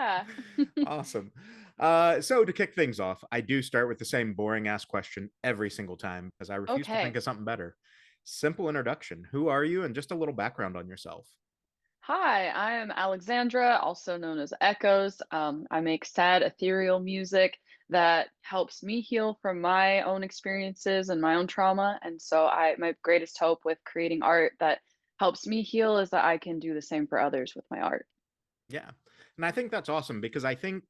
Yeah. Awesome. So to kick things off, I do start with the same boring ass question every single time because I refuse to think Okay. of something better. Simple introduction. Who are you? And just a little background on yourself. Hi, I am Alexandra, also known as Echoes. I make sad, ethereal music that helps me heal from my own experiences and my own trauma. And so my greatest hope with creating art that helps me heal is that I can do the same for others with my art. Yeah. And I think that's awesome because I think,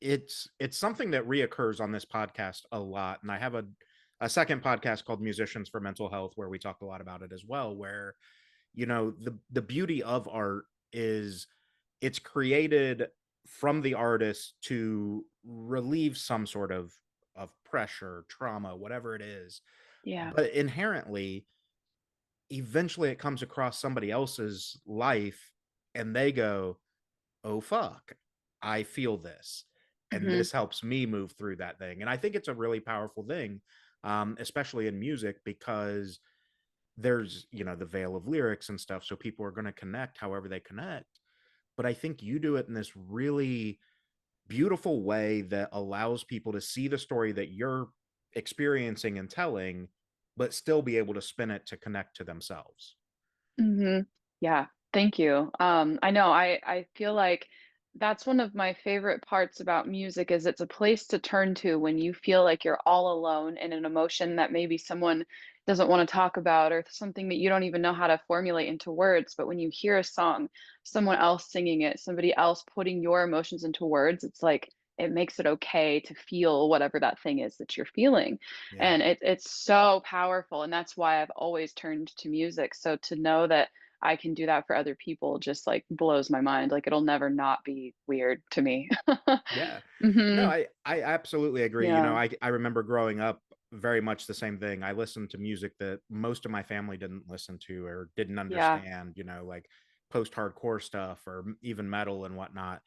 it's something that reoccurs on this podcast a lot. And I have a second podcast called Musicians for Mental Health where we talk a lot about it as well, where the beauty of art is it's created from the artist to relieve some sort of pressure, trauma, whatever it is, Yeah. but inherently eventually it comes across somebody else's life and they go, oh fuck, I feel this, and Hmm. this helps me move through that thing. And I think it's a really powerful thing, especially in music, because there's the veil of lyrics and stuff, so people are going to connect however they connect. But I think you do it in this really beautiful way that allows people to see the story that you're experiencing and telling, but still be able to spin it to connect to themselves. Hmm. Yeah, thank you. I know I feel like that's one of my favorite parts about music is it's a place to turn to when you feel like you're all alone in an emotion that maybe someone doesn't want to talk about or something that you don't even know how to formulate into words. But when you hear a song, someone else singing it, somebody else putting your emotions into words, it's like it makes it okay to feel whatever that thing is that you're feeling. Yeah. And it's so powerful, and that's why I've always turned to music. So to know that I can do that for other people just, like, blows my mind, like, it'll never not be weird to me. Yeah. No, Mhm. I absolutely agree. Yeah. I remember growing up very much the same thing. I listened to music that most of my family didn't listen to or didn't Yeah. understand, like post-hardcore stuff or even metal and whatnot.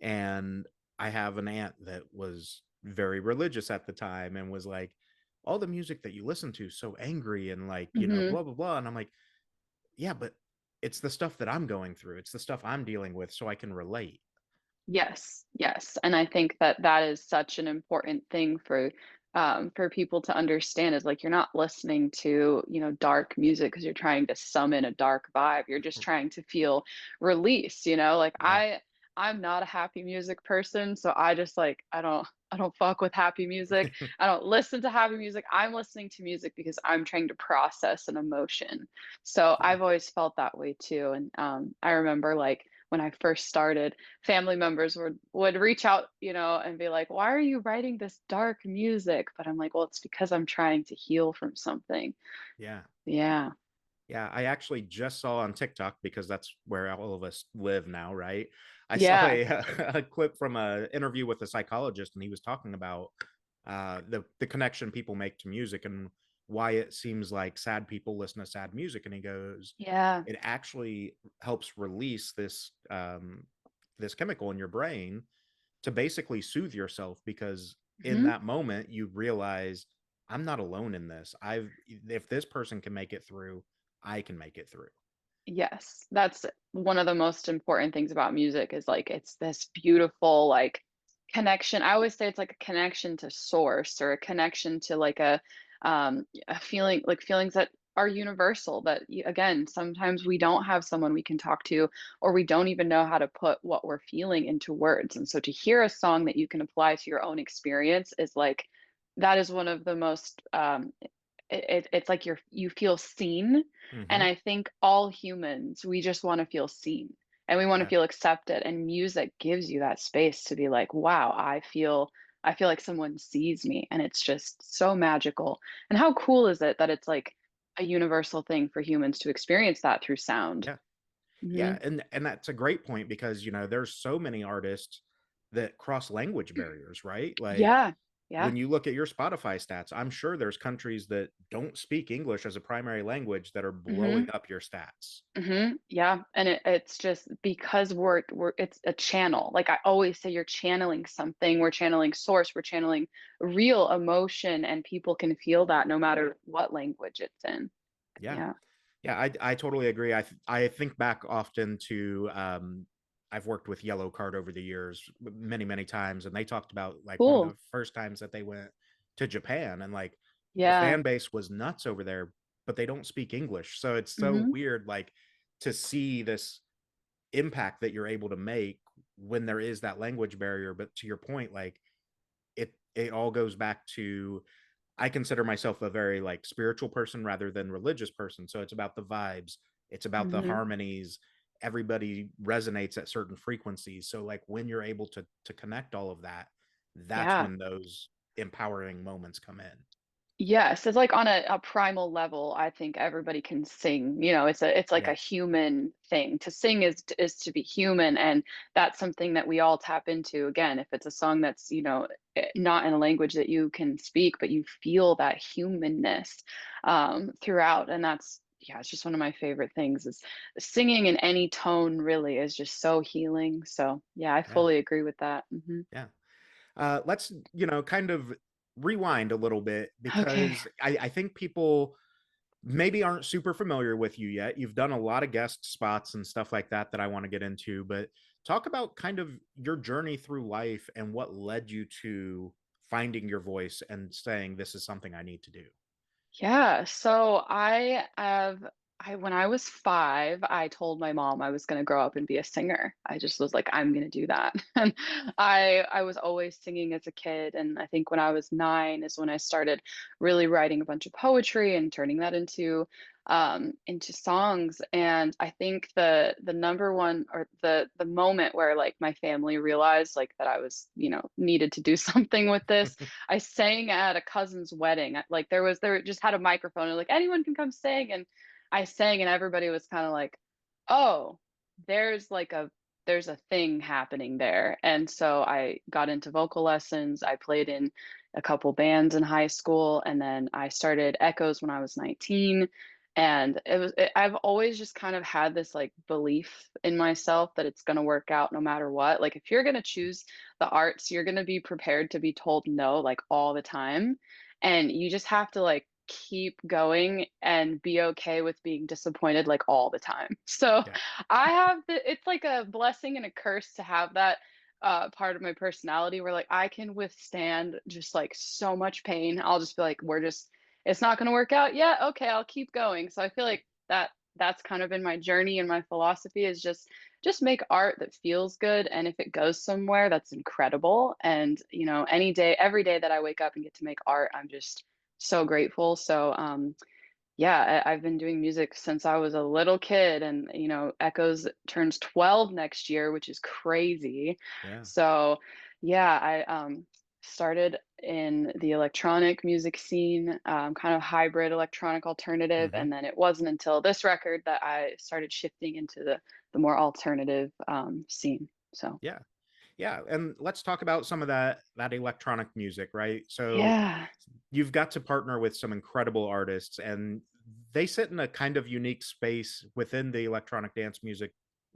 And I have an aunt that was very religious at the time and was like, all the music that you listen to is so angry and like, Mhm. blah blah blah. And I'm like, yeah, but it's the stuff that I'm going through. It's the stuff I'm dealing with, so I can relate. Yes, yes, and I think that that is such an important thing for people to understand is, like, you're not listening to, dark music because 'cause you're trying to summon a dark vibe, you're just trying to feel release, like, Yeah. I'm not a happy music person, so I just, like, I don't fuck with happy music, I don't listen to happy music, I'm listening to music because I'm trying to process an emotion, so Yeah. I've always felt that way too, and, I remember, like, when I first started family members would reach out, and be like, "Why are you writing this dark music?" But I'm like, "Well, it's because I'm trying to heal from something." Yeah. Yeah. Yeah, I actually just saw on TikTok because that's where all of us live now, right? I saw Yeah. a a clip from a interview with a psychologist, and he was talking about the connection people make to music and why it seems like sad people listen to sad music. And he goes, Yeah. it actually helps release this chemical in your brain to basically soothe yourself because in Mhm. that moment you realize I'm not alone in this. If this person can make it through, I can make it through. Yes. That's one of the most important things about music is, like, it's this beautiful, like, connection. I always say it's like a connection to source or a connection to, like, a feeling like, feelings that are universal that y again, sometimes we don't have someone we can talk to, or we don't even know how to put what we're feeling into words, and so to hear a song that you can apply to your own experience is, like that is one of the most, it's like you feel seen, and Hmm. I think all humans, we just wanna feel seen, and we wanna Yeah. feel accepted, and music gives you that space to be like, "Wow, I feel like someone sees me," and it's just so magical, and how cool is it that it's, like, a universal thing for humans to experience that through sound? Yeah. Yeah. Mhm. And that's a great point because there's so many artists that cross language barriers, right? Like Yeah. Yeah. when you look at your Spotify stats, I'm sure there's countries that don't speak English as a primary language that are blowing Mhm. up your stats. Mhm. Yeah, and it's just because we're it's a channel. Like I always say, you're channeling something. We're channeling source. We're channeling real emotion, and people can feel that no matter what language it's in. Yeah. Yeah. Yeah, I totally agree. I think back often to I've worked with Yellow Card over the years many, many times, and they talked about like one of Cool. the first times that they went to Japan, and like the Yeah. fan base was nuts over there, but they don't speak English. So it's so Mhm. weird, like to see this impact that you're able to make when there is that language barrier. But to your point, like it all goes back to, I consider myself a very like spiritual person rather than religious person. So it's about the vibes, it's about the Mhm. harmonies. Everybody resonates at certain frequencies. So like when you're able to connect all of that, that's Yeah. when those empowering moments come in. Yes, it's like on a primal level, I think everybody can sing. It's like Yeah. a human thing. To sing is to be human, and that's something that we all tap into. Again, if it's a song that's, not in a language that you can speak, but you feel that humanness throughout, and that's yeah, it's just one of my favorite things is singing in any tone really is just so healing. So yeah, I Yeah. fully agree with that. Yeah. Let's, kind of rewind a little bit Okay. because I think people maybe aren't super familiar with you yet. You've done a lot of guest spots and stuff like that that I want to get into, but talk about kind of your journey through life and what led you to finding your voice and saying, this is something I need to do. Yeah, so I when I was 5, I told my mom I was gonna grow up and be a singer. I just was like, "I'm gonna do that." And I was always singing as a kid, and I think when I was 9 is when I started really writing a bunch of poetry and turning that into songs. And I think the number one or the moment where like my family realized like that I was, needed to do something with this. I sang at a cousin's wedding. Like there just had a microphone and like anyone can come sing, and I sang and everybody was kind of like, "Oh, there's like there's a thing happening there." And so I got into vocal lessons. I played in a couple bands in high school, and then I started Echoes when I was 19. And I've always just kind of had this like belief in myself that it's going to work out no matter what. Like if you're going to choose the arts, you're going to be prepared to be told no like all the time. And you just have to like keep going and be okay with being disappointed like all the time. So Yeah. it's like a blessing and a curse to have that part of my personality where like I can withstand just like so much pain. I'll just be like, it's not going to work out. Yeah, okay, I'll keep going. So I feel like that's kind of been my journey, and my philosophy is just make art that feels good, and if it goes somewhere, that's incredible. And any day, every day that I wake up and get to make art, I'm just so grateful. So yeah, I've been doing music since I was a little kid, and Echoes turns 12 next year, which is crazy. Yeah. So yeah, I started in the electronic music scene, kind of hybrid electronic alternative, Hmm. and then it wasn't until this record that I started shifting into the more alternative scene. So Yeah. Yeah. And let's talk about some of that electronic music, right? So yeah. you've got to partner with some incredible artists, and they sit in a kind of unique space within the electronic dance music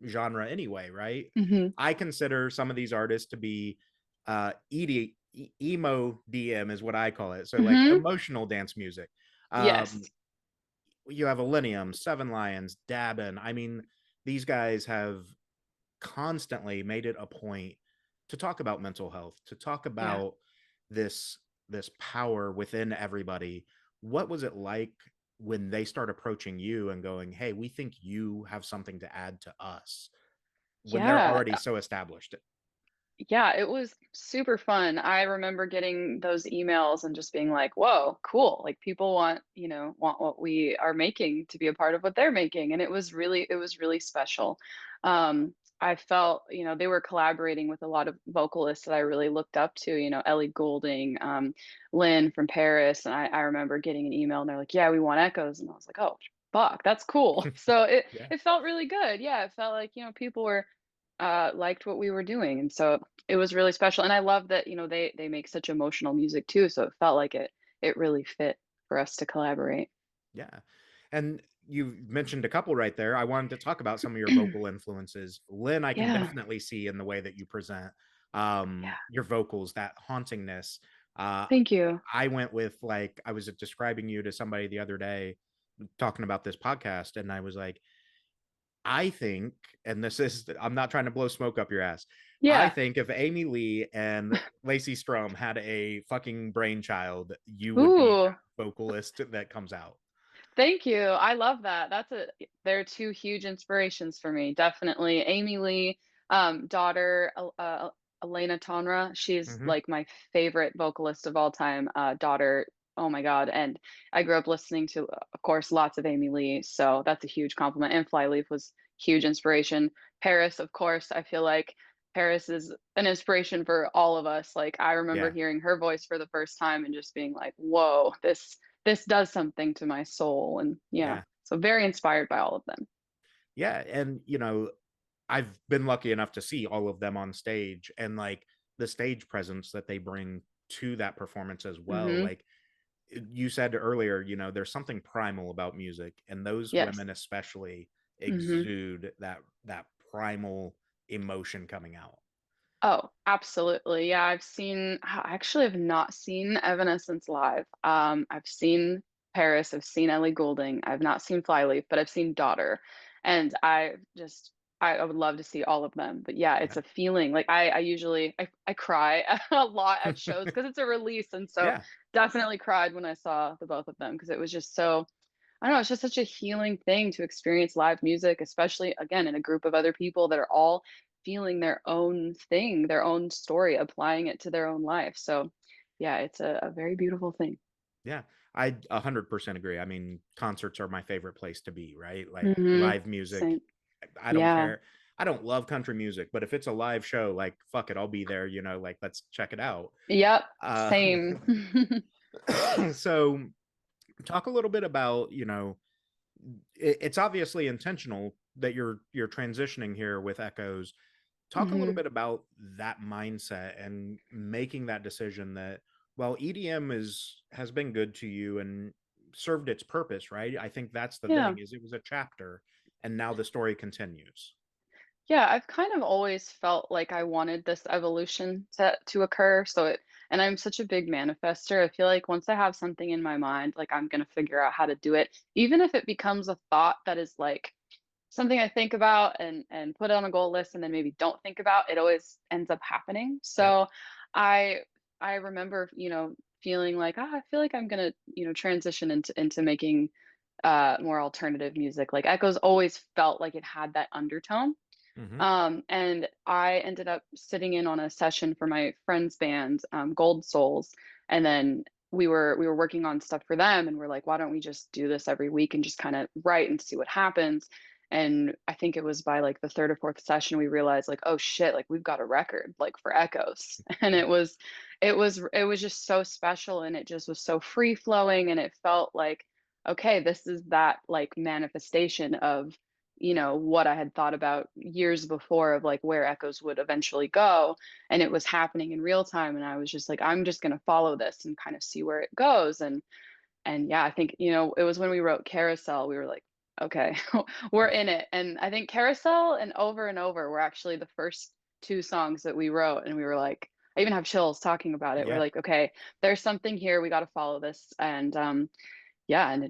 genre anyway, right? Hmm. I consider some of these artists to be emo DM is what I call it. So like Hmm. emotional dance music. Um, Yes. you have Millennium, Seven Lions, Dabin. I mean, these guys have constantly made it a point to talk about mental health, to talk Yeah. about this power within everybody. What was it like when they start approaching you and going, "Hey, we think you have something to add to us," when they're Yeah. already so established? Yeah, it was super fun. I remember getting those emails and just being like, "Whoa, cool. Like people want what we are making to be a part of what they're making." And it was really special. I felt, they were collaborating with a lot of vocalists that I really looked up to, Ellie Goulding, Lynn from Paris. And I remember getting an email and they're like, "Yeah, we want Echoes." And I was like, "Oh, fuck, that's cool." So it Yeah. it felt really good. Yeah, it felt like, people were liked what we were doing, and so it was really special. And I love that they make such emotional music too, so it felt like it really fit for us to collaborate. Yeah. And you mentioned a couple right there. I wanted to talk about some of your vocal influences. Lynn, I can Yeah, definitely see in the way that you present yeah. your vocals, that hauntingness. Uh, Thank you. I went with like, I was describing you to somebody the other day talking about this podcast, and I was like, I think, and this is, I'm not trying to blow smoke up your ass. I Yeah. think if Amy Lee and Lacey Strum had a fucking brainchild, you would be Ooh. that vocalist that comes out. Thank you. I love that. They're two huge inspirations for me. Definitely. Amy Lee, daughter, Elena Tonra. She's Hmm. like my favorite vocalist of all time. Daughter, oh my God. And I grew up listening to, of course, lots of Amy Lee. So that's a huge compliment. And Flyleaf was huge inspiration. Paris, of course, I feel like Paris is an inspiration for all of us. Like I remember Yeah. hearing her voice for the first time and just being like, whoa, this does something to my soul. And yeah, Yeah. so very inspired by all of them. Yeah. And, I've been lucky enough to see all of them on stage, and like the stage presence that they bring to that performance as well. Hmm. Like you said earlier, there's something primal about music, and those Yes. women especially Hmm. exude that primal emotion coming out. Oh, absolutely. Yeah, I actually have not seen Evanescence live. I've seen Paris, I've seen Ellie Goulding, I've not seen Flyleaf, but I've seen Daughter. And I would love to see all of them. But yeah, it's Yeah. a feeling. Like I usually I cry a lot at shows because it's a release. And so Yeah. definitely cried when I saw the both of them because it was just so I don't know, it's just such a healing thing to experience live music, especially again in a group of other people that are all feeling their own thing, their own story, applying it to their own life. So, yeah, it's a very beautiful thing. Yeah. I 100% agree. I mean, concerts are my favorite place to be, right? Like Hmm. live music. Same. I don't Yeah. care. I don't love country music, but if it's a live show, like fuck it, I'll be there, like let's check it out. Yep. Uh Same. so talk a little bit about, it's obviously intentional that you're transitioning here with Echoes. Talk a little Hmm. bit about that mindset and making that decision that, well, EDM has been good to you and served its purpose, right? I think that's the Yeah. thing, is it was a chapter, and now the story continues. Yeah, I've kind of always felt like I wanted this evolution to occur. And I'm such a big manifester. I feel like once I have something in my mind, like I'm gonna figure out how to do it, even if it becomes a thought that is like something I think about and put it on a goal list and then maybe don't think about, it always ends up happening. Yep. So I I remember, feeling like, I feel like I'm gonna, transition into making more alternative music. Like Echoes always felt like it had that undertone. Hmm. And I ended up sitting in on a session for my friend's band, Gold Souls, and then we were working on stuff for them, and we're like, why don't we just do this every week and just kind of write and see what happens? And I think it was by like the third or fourth session we realized like, oh shit, like we've got a record like for Echoes, and Yeah. it was just so special, and it just was so free flowing, and it felt like okay, this is that like manifestation of what I had thought about years before of like where Echoes would eventually go. And it was happening in real time. And I was just like, I'm just going to follow this and kind of see where it goes. And yeah, I think, it was when we wrote Carousel, we were like, okay, we're in it. And I think Carousel and Over were actually the first two songs that we wrote. And we were like, I even have chills talking about it. We're Yeah. like, okay, there's something here. We got to follow this. And yeah, and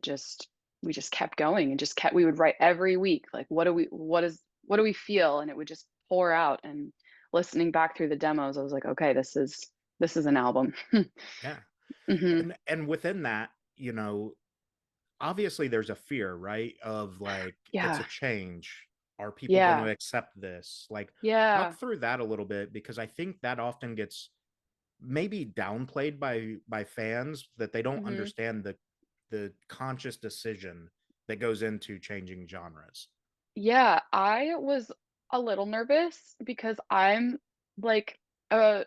we just kept going and just kept we would write every week like what do we feel, and it would just pour out. And listening back through the demos I was like, okay, this is an album. Yeah. Hmm. And within that, obviously there's a fear, right? Of like, it's a Yeah. change. Are people going to Yeah. accept this? Like, talk Yeah. through that a little bit, because I think that often gets maybe downplayed by fans, that they don't Hmm. understand the conscious decision that goes into changing genres. Yeah, I was a little nervous because like uh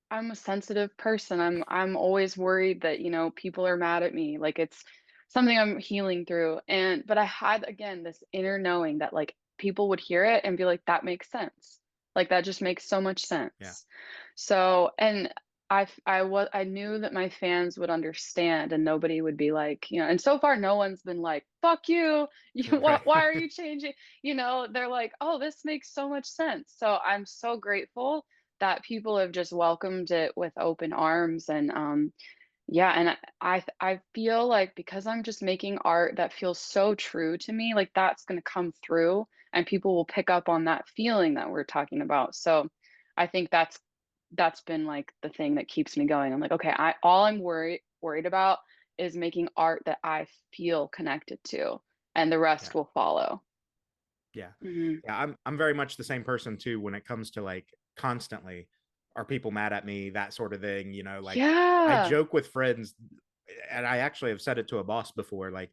I'm a sensitive person. I'm always worried that, people are mad at me. Like it's something I'm healing through. But I had again this inner knowing that like people would hear it and be like, that makes sense. Like that just makes so much Yeah. sense. So, and I knew that my fans would understand and nobody would be like, and so far no one's been like, fuck you. Right. Why are you changing? They're like, oh, this makes so much sense. So I'm so grateful that people have just welcomed it with open arms. And Yeah, and I feel like because I'm just making art that feels so true to me, like, that's gonna come through, and people will pick up on that feeling that we're talking about, so I think that's been, like, the thing that keeps me going. I'm like, "Okay, I all I'm worried about is making art that I feel connected to, and the Yeah. rest will follow." Yeah. Mhm. Yeah, I'm very much the same person too when it comes to, like, constantly, "Are people mad at me?" That sort of thing, like, I Yeah. joke with friends, and I actually have said it to a boss before, like,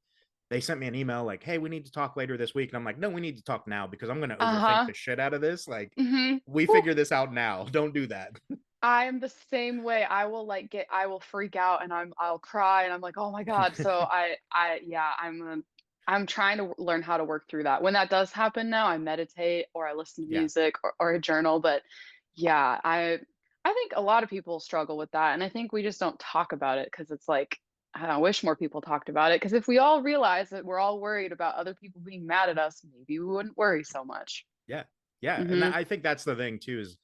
they sent me an email like, "Hey, we need to talk later this week," and I'm like, "No, we need to talk now because I'm gonna overthink Uh-huh. the shit out of this, like, Mhm. we figure this out now, don't do that." I'm the same way. I will freak out and I'll cry and I'm like, "Oh my god." So yeah, I'm trying to learn how to work through that. When that does happen now, I meditate or I listen to Yeah, music or a journal, but yeah, I think a lot of people struggle with that, and I think we just don't talk about it because it's like, I wish more people talked about it. Because if we all realize that we're all worried about other people being mad at us, maybe we wouldn't worry so much. yeah, yeah, and Mhm. I think that's the thing too is,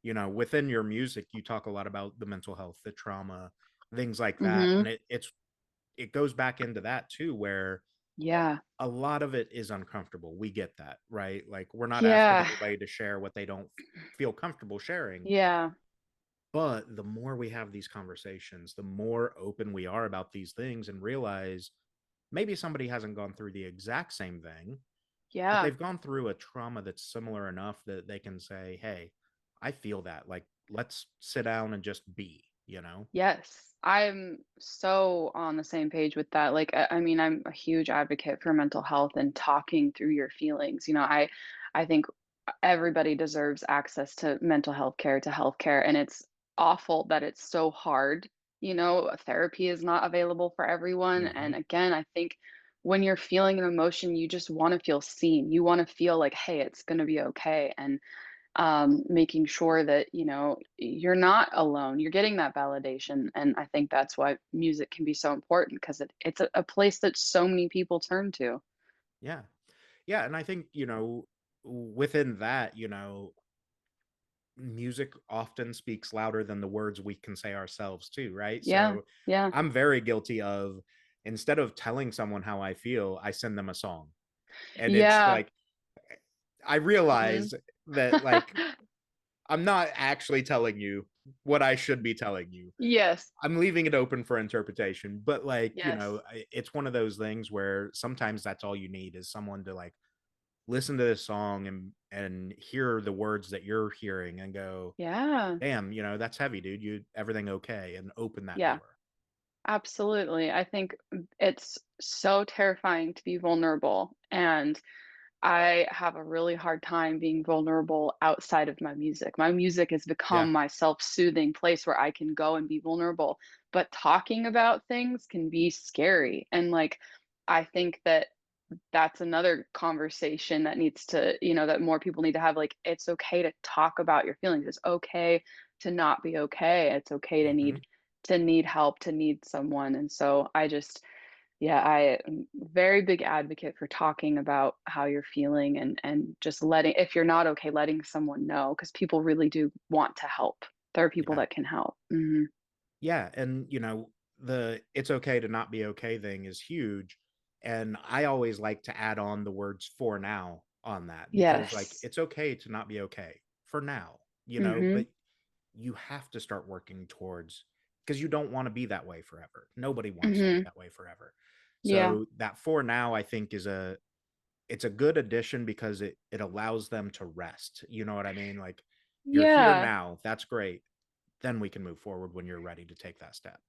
within your music, you talk a lot about the mental health, the trauma, things like that, and Mhm. it goes back into that too, where Yeah. a lot of it is uncomfortable. We get that, right? Like, we're not asking Yeah. anybody to share what they don't feel comfortable sharing. Yeah. But the more we have these conversations, the more open we are about these things and realize maybe somebody hasn't gone through the exact same thing, but Yeah. they've gone through a trauma that's similar enough that they can say, hey, I feel that. Like, let's sit down and just be. Yes. I'm so on the same page with that. Like, I mean, I'm a huge advocate for mental health and talking through your feelings. I think everybody deserves access to mental health care, to health care, and it's awful that it's so hard. Therapy is not available for everyone. Hmm. And again, I think when you're feeling an emotion, you just want to feel seen. You want to feel like, hey, it's going to be okay. And making sure that you're not alone, you're getting that validation, and I think that's why music can be so important because it's a place that so many people turn to. Yeah. Yeah. And I think, within that, music often speaks louder than the words we can say ourselves too, right? Yeah, So yeah, I'm very guilty of, instead of telling someone how I feel, I send them a song. And it's yeah. like I Mhm. realize that, like, I'm not actually telling you what I should be telling you. Yes, I'm leaving it open for interpretation, but, like, yes, it's one of those things where sometimes that's all you need is someone to, like, listen to this song and hear the words that you're hearing and go, yeah, damn, that's heavy, dude. You everything okay? And open that yeah, door. absolutely. I think it's so terrifying to be vulnerable, and I have a really hard time being vulnerable outside of my music. My music has Yeah. become my self-soothing place where I can go and be vulnerable, but talking about things can be scary. And like, I think that that's another conversation that needs to, that more people need to have. Like, it's okay to talk about your feelings. It's okay to not be okay. It's okay to Hmm. need help, to need someone. And so yeah, I am very big advocate for talking about how you're feeling and just letting, if you're not okay, letting someone know because people really do want to help. There are people Yeah. that can help. Mhm. Yeah. And the it's okay to not be okay thing is huge. And I always like to add on the words for now on that because, like, Yes. it's okay to not be okay for now, Mhm. but you have to start working towards, because you don't want to be that way forever. Nobody wants to be Mhm. that way forever. Yeah. So that for now, I think, it's a good addition because it allows them to rest. You know what I mean? Like, you're here Yeah. now, that's great. Then we can move forward when you're ready to take that step.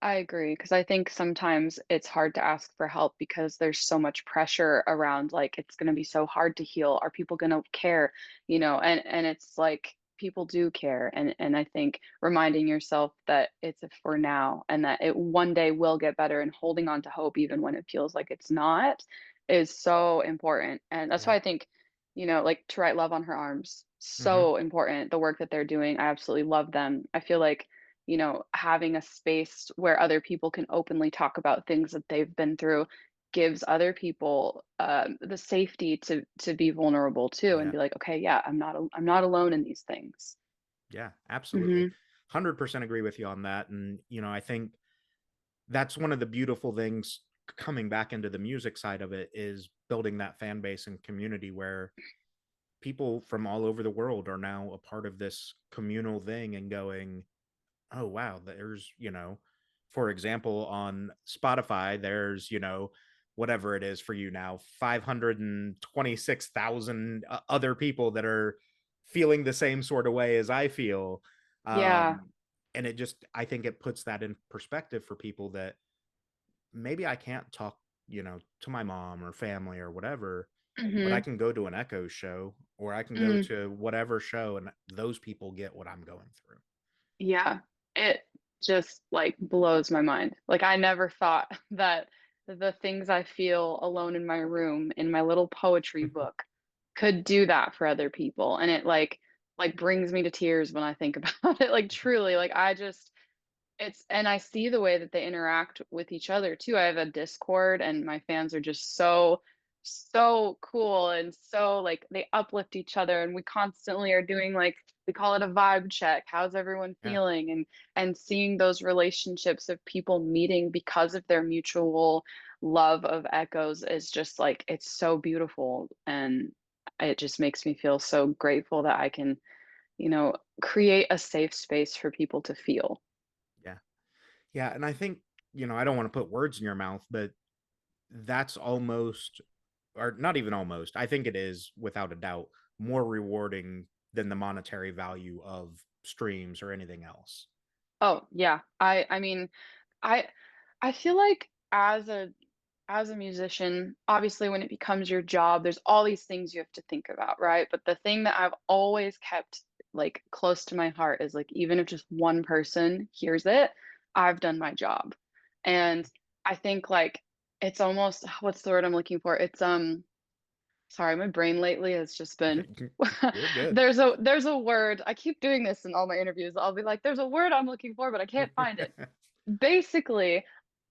I agree because I think sometimes it's hard to ask for help because there's so much pressure around, like, it's gonna be so hard to heal. Are people gonna care? And it's like people do care. And I think reminding yourself that it's a for now and that it one day will get better and holding on to hope even when it feels like it's not is so important. And that's Yeah. why I think, like To Write Love on Her Arms, Hmm. so important. The work that they're doing, I absolutely love them. I feel like having a space where other people can openly talk about things that they've been through gives other people the safety to be vulnerable too and Yeah. be like, okay, yeah, I'm not alone in these things. Yeah. Absolutely. Hmm. 100% agree with you on that. And I think that's one of the beautiful things coming back into the music side of it, is building that fan base and community where people from all over the world are now a part of this communal thing and going, oh wow, there's, for example, on Spotify, there's, whatever it is for you now, 526,000 other people that are feeling the same sort of way as I feel. Yeah. um and it just, I think it puts that in perspective for people that maybe I can't talk, to my mom or family or whatever, but I Mhm. can go to an Echo show, or I can go Mm. to whatever show, and those people get what I'm going through. Yeah. It just, like, blows my mind. Like, I never thought that the things I feel alone in my room, in my little poetry book, could do that for other people, and it, like, brings me to tears when I think about it, like, truly, like, I just it's and I see the way that they interact with each other too. I have a Discord and my fans are just so cool and so like they uplift each other and we constantly are doing like we call it a vibe check. How's everyone Yeah. feeling? And seeing those relationships of people meeting because of their mutual love of echoes is just like it's so beautiful and it just makes me feel so grateful that I can, create a safe space for people to feel. Yeah. Yeah, and I think, I don't want to put words in your mouth, but that's almost, or not even almost, I think it is without a doubt more rewarding than the monetary value of streams or anything else. Oh, yeah. I mean, I I feel like as a musician, obviously when it becomes your job, there's all these things you have to think about, right? But the thing that I've always kept like close to my heart is like even if just one person hears it, I've done my job. And I think like it's almost what's the word I'm looking for? Sorry, my brain lately has just been You're good. there's a word. I keep doing this in all my interviews. I'll be like, there's a word I'm looking for, but I can't find it. Basically,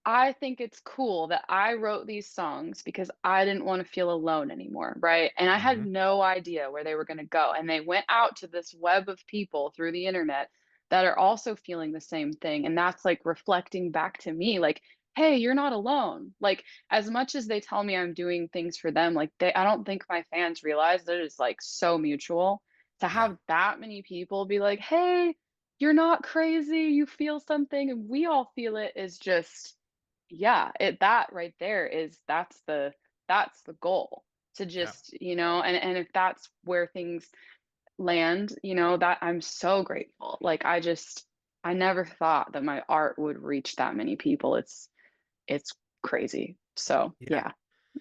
I think it's cool that I wrote these songs because I didn't want to feel alone anymore, right? And I had Hmm. no idea where they were going to go. And they went out to this web of people through the internet that are also feeling the same thing. And that's like reflecting back to me, like, hey, you're not alone. Like, as much as they tell me I'm doing things for them, like, I don't think my fans realize that it's like so mutual to Yeah. have that many people be like, hey, you're not crazy, you feel something, and we all feel it is just yeah, that right there is that's the goal to Yeah. just, and if that's where things land, that I'm so grateful. Like I never thought that my art would reach that many people. It's crazy. So, Yeah. yeah.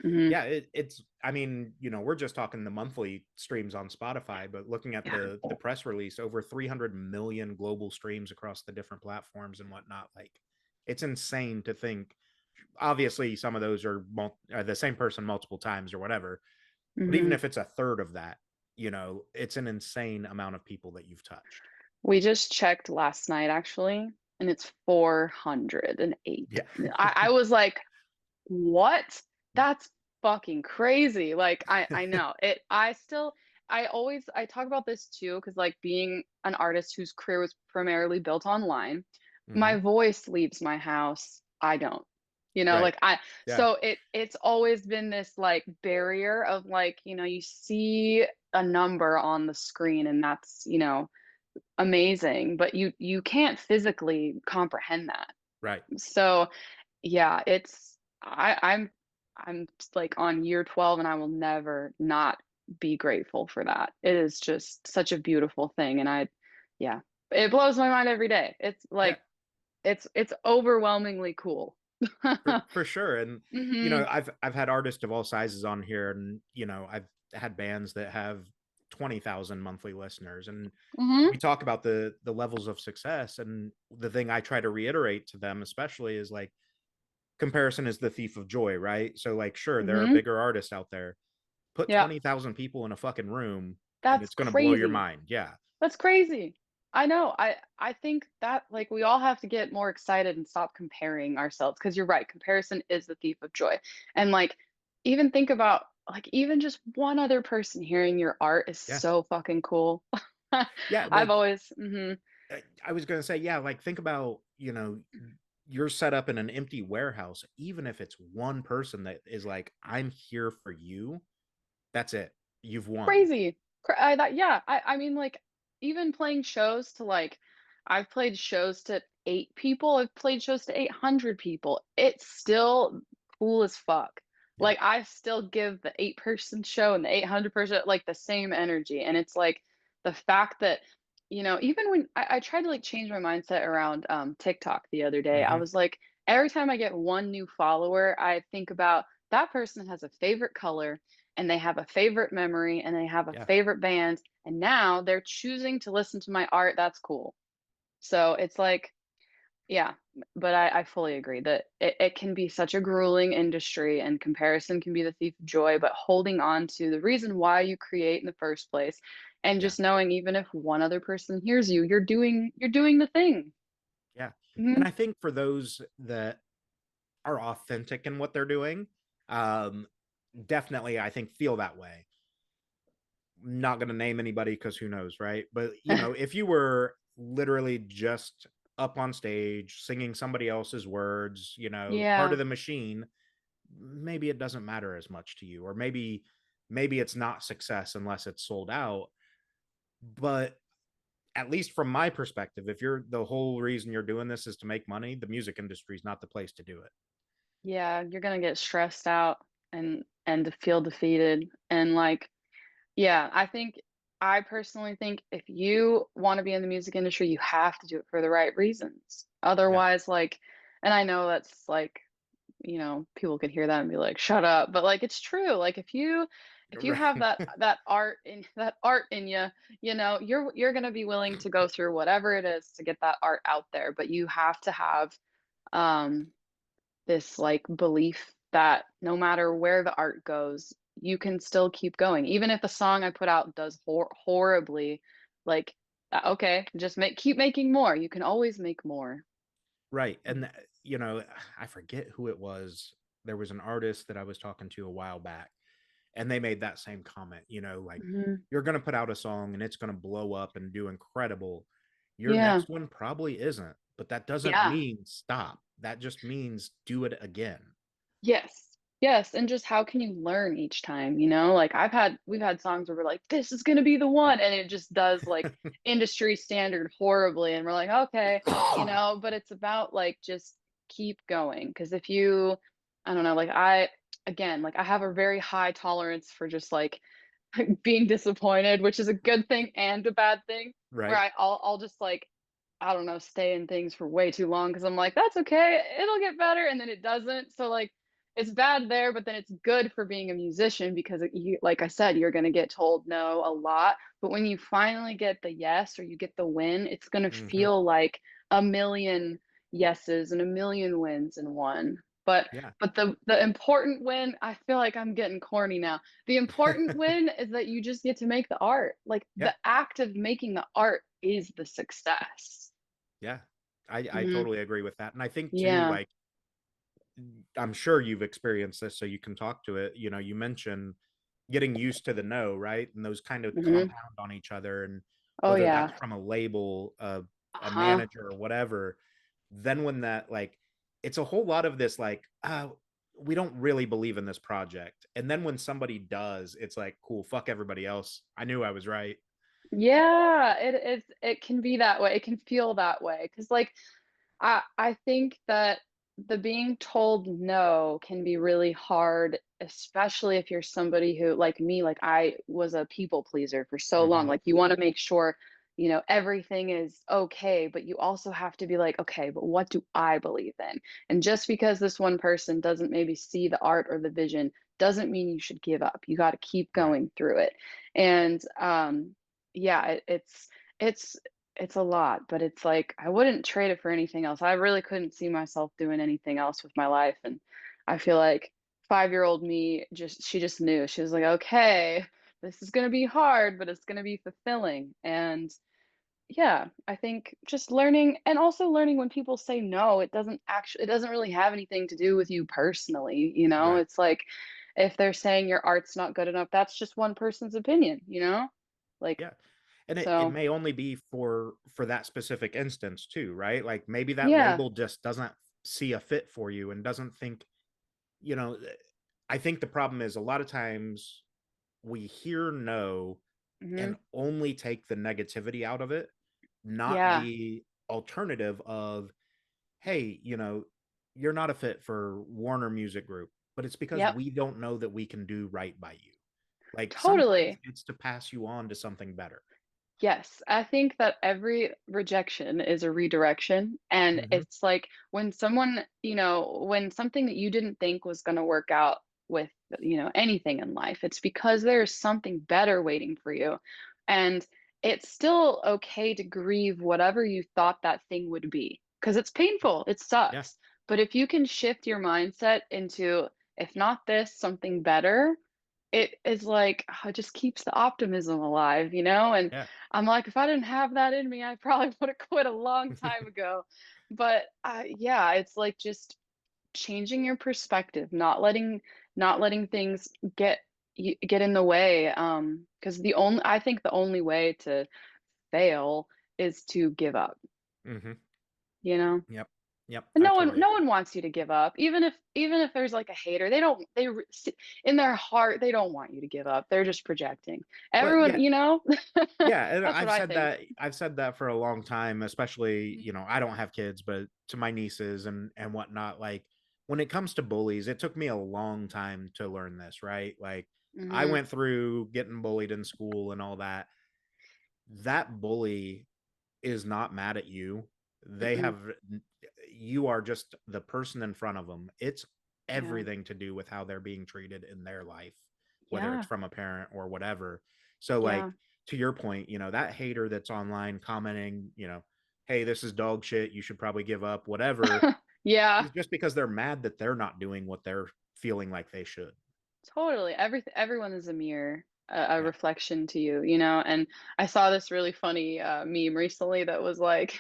Mhm. Yeah, it's, I mean, we're just talking the monthly streams on Spotify, but looking at Yeah. the press release, over 300 million global streams across the different platforms and whatnot. Like, it's insane to think. Obviously, some of those are the same person multiple times or whatever, but even Mhm. if it's a third of that, it's an insane amount of people that you've touched. We just checked last night actually, and it's 408. Yeah. I was like, "What? That's fucking crazy." Like, I know. I talk about this too, because like, being an artist whose career was primarily built online, Hmm. my voice leaves my house, I don't. Right. Like, I Yeah. so it's always been this, like, barrier of, like, you see a number on the screen, and that's, amazing, but you can't physically comprehend that. Right. So, yeah, I'm just, like, on year 12, and I will never not be grateful for that. It is just such a beautiful thing, and yeah, it blows my mind every day. It's Yeah. like it's overwhelmingly cool. For sure. And Mhm, I've had artists of all sizes on here, and I've had bands that have 20,000 monthly listeners, and mhm, we talk about the levels of success, and the thing I try to reiterate to them especially is like, comparison is the thief of joy, right? So like, sure, there are mhm. bigger artists out there. Put Yeah, 20,000 people in a fucking room and that's it's going to blow your crazy. mind. Yeah. That's crazy. I know. I think that like we all have to get more excited and stop comparing ourselves because you're right. Comparison is the thief of joy. And like even think about like even just one other person hearing your art is Yeah. so fucking cool. Yeah, I've like, always I was going to say, yeah, like, think about, you're set up in an empty warehouse, even if it's one person that is like, I'm here for you, that's it. You've won. Crazy. I that yeah, I mean, like, even playing shows to, like I've played shows to 8 people, I've played shows to 800 people. It's still cool as fuck. Yeah. Like, I still give the 8-person show and the 800-person, like, the same energy, and it's, like, the fact that, even when I tried to, like, change my mindset around, TikTok the other day. I Hmm. was like, every time I get 1 new follower, I think about that person has a favorite color, and they have a favorite memory, and they have a Yeah. favorite band, and now they're choosing to listen to my art. That's cool. So it's like, yeah, but I fully agree that it can be such a grueling industry, and comparison can be the thief of joy, but holding on to the reason why you create in the first place, and Yeah. just knowing even if one other person hears you, you're doing the thing. Yeah. And Mhm. I think for those that are authentic in what they're doing, um, definitely I think feel that way. Not going to name anybody because who knows, right? But if you were literally just up on stage singing somebody else's words, part Yeah. of the machine, maybe it doesn't matter as much to you, or maybe it's not success unless it's sold out. But at least from my perspective, if you're the whole reason you're doing this is to make money, the music industry is not the place to do it. Yeah, you're gonna get stressed out and to feel defeated, and, like, yeah, I personally think if you wanna be in the music industry, you have to do it for the right reasons. Yeah. Otherwise, like, and I know that's, like, people could hear that and be like, "Shut up," but, like, it's true. Like, if you have Right. that art in you, you're gonna be willing to go through whatever it is to get that art out there, but you have to have, um this, like, belief that no matter where the art goes, you can still keep going. Even if the song I put out does horribly, like, okay, just keep making more. You can always make more. Right. And I forget who it was. There was an artist that I was talking to a while back, and they made that same comment, like, Mhm. you're going to put out a song and it's going to blow up and do incredible. Your Yeah. next one probably isn't, but that doesn't Yeah. mean stop. That just means do it again. Yes. Yes, and just how can you learn each time, Like, we've had songs where we're like, "This is gonna be the one," and it just does, like, industry standard horribly, and we're like, "Okay," but it's about, like, just keep going. Because if you I don't know, like, again, like, I have a very high tolerance for just, like, being disappointed, which is a good thing and a bad thing, where Right. I'll just, like, I don't know, stay in things for way too long because 'cause I'm like, "That's okay, it'll get better," and then it doesn't, so, like, it's bad there, but then it's good for being a musician because like I said, you're gonna get told no a lot, but when you finally get the yes or you get the win, it's gonna Hmm. feel like a million yeses and a million wins in one. But Yeah. but the important win, I feel like I'm getting corny now. The important win is that you just get to make the art. Like, Yeah. the act of making the art is the success. Yeah. I Mhm. totally agree with that. And I think too, Yeah. like, I'm sure you've experienced this, so you can talk to it. You mentioned getting used to the no, right? And those kind of Mhm. compound on each other. And Oh, whether that's yeah. from a label, a Uh-huh. manager, or whatever, then when that, like, it's a whole lot of this, like, we don't really believe in this project. And then when somebody does, it's like, cool, fuck everybody else. I knew I was right. Yeah, it can be that way. It can feel that way because, like, I think that the being told no can be really hard, especially if you're somebody who, like me, like, I was a people pleaser for so long. Hmm. Like, you wanna make sure, everything is okay, but you also have to be like, "Okay, but what do I believe in?" And just because this one person doesn't maybe see the art or the vision doesn't mean you should give up. You gotta keep Right. going through it. And, yeah, it's it's a lot, but it's like I wouldn't trade it for anything else. I really couldn't see myself doing anything else with my life, and I feel like five-year-old me she just knew. She was like, "Okay, this is gonna be hard, but it's gonna be fulfilling." And yeah, I think just learning, and also learning when people say no, it doesn't really have anything to do with you personally. Right. It's like if they're saying your art's not good enough, that's just one person's opinion? Like, Yeah. And it so may only be for that specific instance too, right? Like, maybe that yeah. label just doesn't see a fit for you and doesn't think, you know, I think the problem is a lot of times we hear no and Mhm. only take the negativity out of it, not Yeah. the alternative of, hey, you're not a fit for Warner Music Group, but it's because Yep. we don't know that we can do right by you. Like sometimes Totally. it's to pass you on to something better. Yes, I think that every rejection is a redirection, and Hmm. it's like when someone, when something that you didn't think was gonna work out with, anything in life, it's because there's something better waiting for you. And it's still okay to grieve whatever you thought that thing would be, because it's painful, it Yeah, sucks. But if you can shift your mindset into, if not this, something better, it is like, it just keeps the optimism alive, and yeah. I'm like, if I didn't have that in me, I probably would have quit a long time ago. But yeah, it's like just changing your perspective, not letting things get in the way. Because I think the only way to fail is to give up. Hmm. You know. Yep, yep. And I no one totally no agree. one wants you to give up. Even if there's like a hater, they don't they re s in their heart, they don't want you to give up. They're just projecting. Well, Everyone, yeah, yeah, and That's what I think. I've said that for a long time, especially, I don't have kids, but to my nieces and whatnot, like when it comes to bullies, it took me a long time to learn this, right? Like I Mhm, went through getting bullied in school and all that. That bully is not mad at you. They mm-mm, have You are just the person in front of them. It's yeah, everything to do with how they're being treated in their life, whether it's yeah, from a parent or whatever. So like yeah. to your point, that hater that's online commenting, hey, this is dog shit, you should probably give up, whatever, Yeah, is just because they're mad that they're not doing what they're feeling like they should. totally. Everyone is a mirror, a Yeah. reflection to you, and I saw this really funny, meme recently that was like,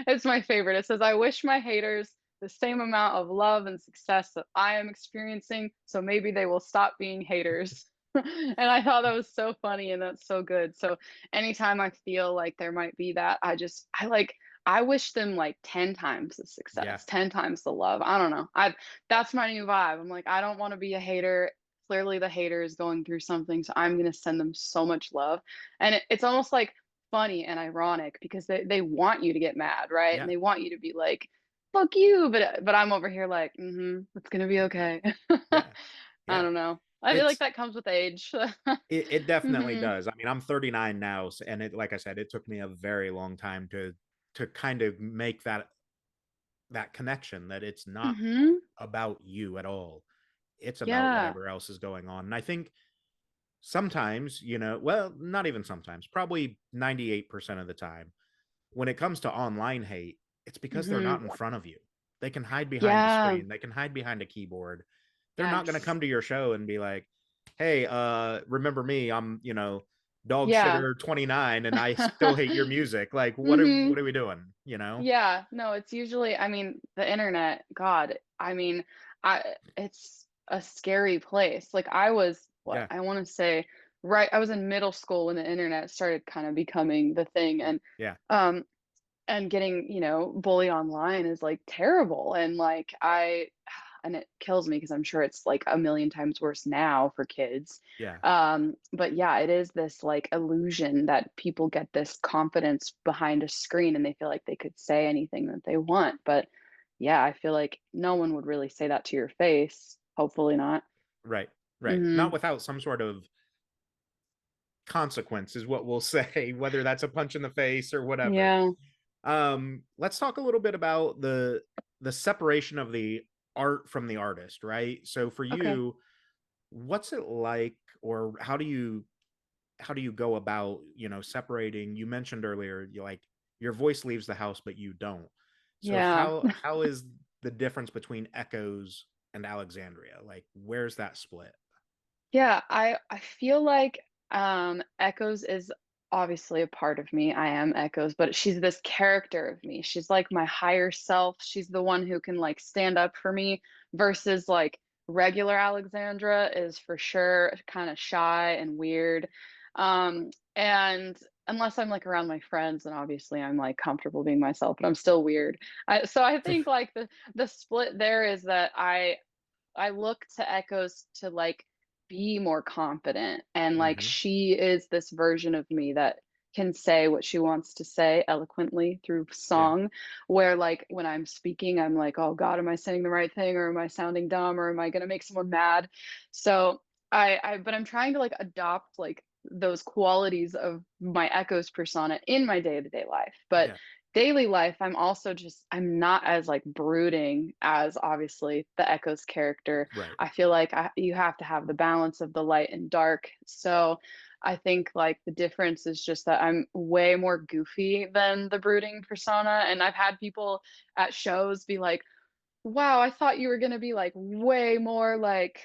it's my favorite. It says, "I wish my haters the same amount of love and success that I am experiencing, so maybe they will stop being haters." And I thought that was so funny and that's so good. So anytime I feel like there might be that, I wish them like 10 times the Yeah. success, 10 times the love. I don't know. That's my new vibe. I'm like, I don't want to be a hater. Clearly, the hater is going through something, so I'm gonna send them so much love. And it's almost like funny and ironic because they want you to get mad, right? And Yeah. they want you to be like, "Fuck you," but I'm over here like, it's gonna be okay. Yeah. I Yeah. don't know. I feel like It's that comes with age. it definitely Mhm. does. I mean, I'm 39 now, and like I said, it took me a very long time to kind of make that connection that it's not Mhm. about you at all. It's about Yeah. whatever else is going on. And I think sometimes, well, not even sometimes, probably 98% of the time, when it comes to online hate, it's because they're not Mhm. in front of you. They can hide behind a Yeah. screen, they can hide behind a keyboard. They're not going to Yes. come to your show and be like, "Hey, remember me? I'm, dog Yeah. shitter 29 and I still hate your music." Like, what Mhm. are we doing? Yeah, no, it's usually, I mean, the internet, God, I mean, it's a scary place. Like I was, what, Yeah. I want to say, right, I was in middle school when the internet started kind of becoming the thing, Yeah. um and getting, bullied online is like terrible. And like and it kills me because I'm sure it's like a million times worse now for kids. Yeah. But yeah, it is this like illusion that people get this confidence behind a screen and they feel like they could say anything that they want. But yeah, I feel like no one would really say that to your face. Hopefully not. Right. Right. Not Hmm. without some sort of consequence is what we'll say, whether that's a punch in the face or whatever. Yeah. Let's talk a little bit about the separation of the art from the artist, right? So for Okay. you, what's it like, or how do you go about, separating? You mentioned earlier, you like your voice leaves the house, but you don't. So Yeah. how is the difference between Echoes and Alexandria? Like, where's that split? Yeah, I feel like Echoes is obviously a part of me. I am Echoes, but she's this character of me. She's like my higher self. She's the one who can like stand up for me versus like regular Alexandra is for sure kind of shy and weird. And unless I'm like around my friends, and obviously I'm like comfortable being myself, but I'm still weird. So I think like the split there is that I look to Echoes to like be more confident, and like Hmm. she is this version of me that can say what she wants to say eloquently through Yeah. song, where like when I'm speaking I'm like, oh god, am I saying the right thing, or am I sounding dumb, or am I going to make someone mad? So but I'm trying to like adopt like those qualities of my Echoes persona in my day-to-day life. But Yeah. daily life, I'm also just, I'm not as like brooding as obviously the Echoes character. Right. I feel like you have to have the balance of the light and dark. So I think like the difference is just that I'm way more goofy than the brooding persona. And I've had people at shows be like, wow, I thought you were going to be like way more like,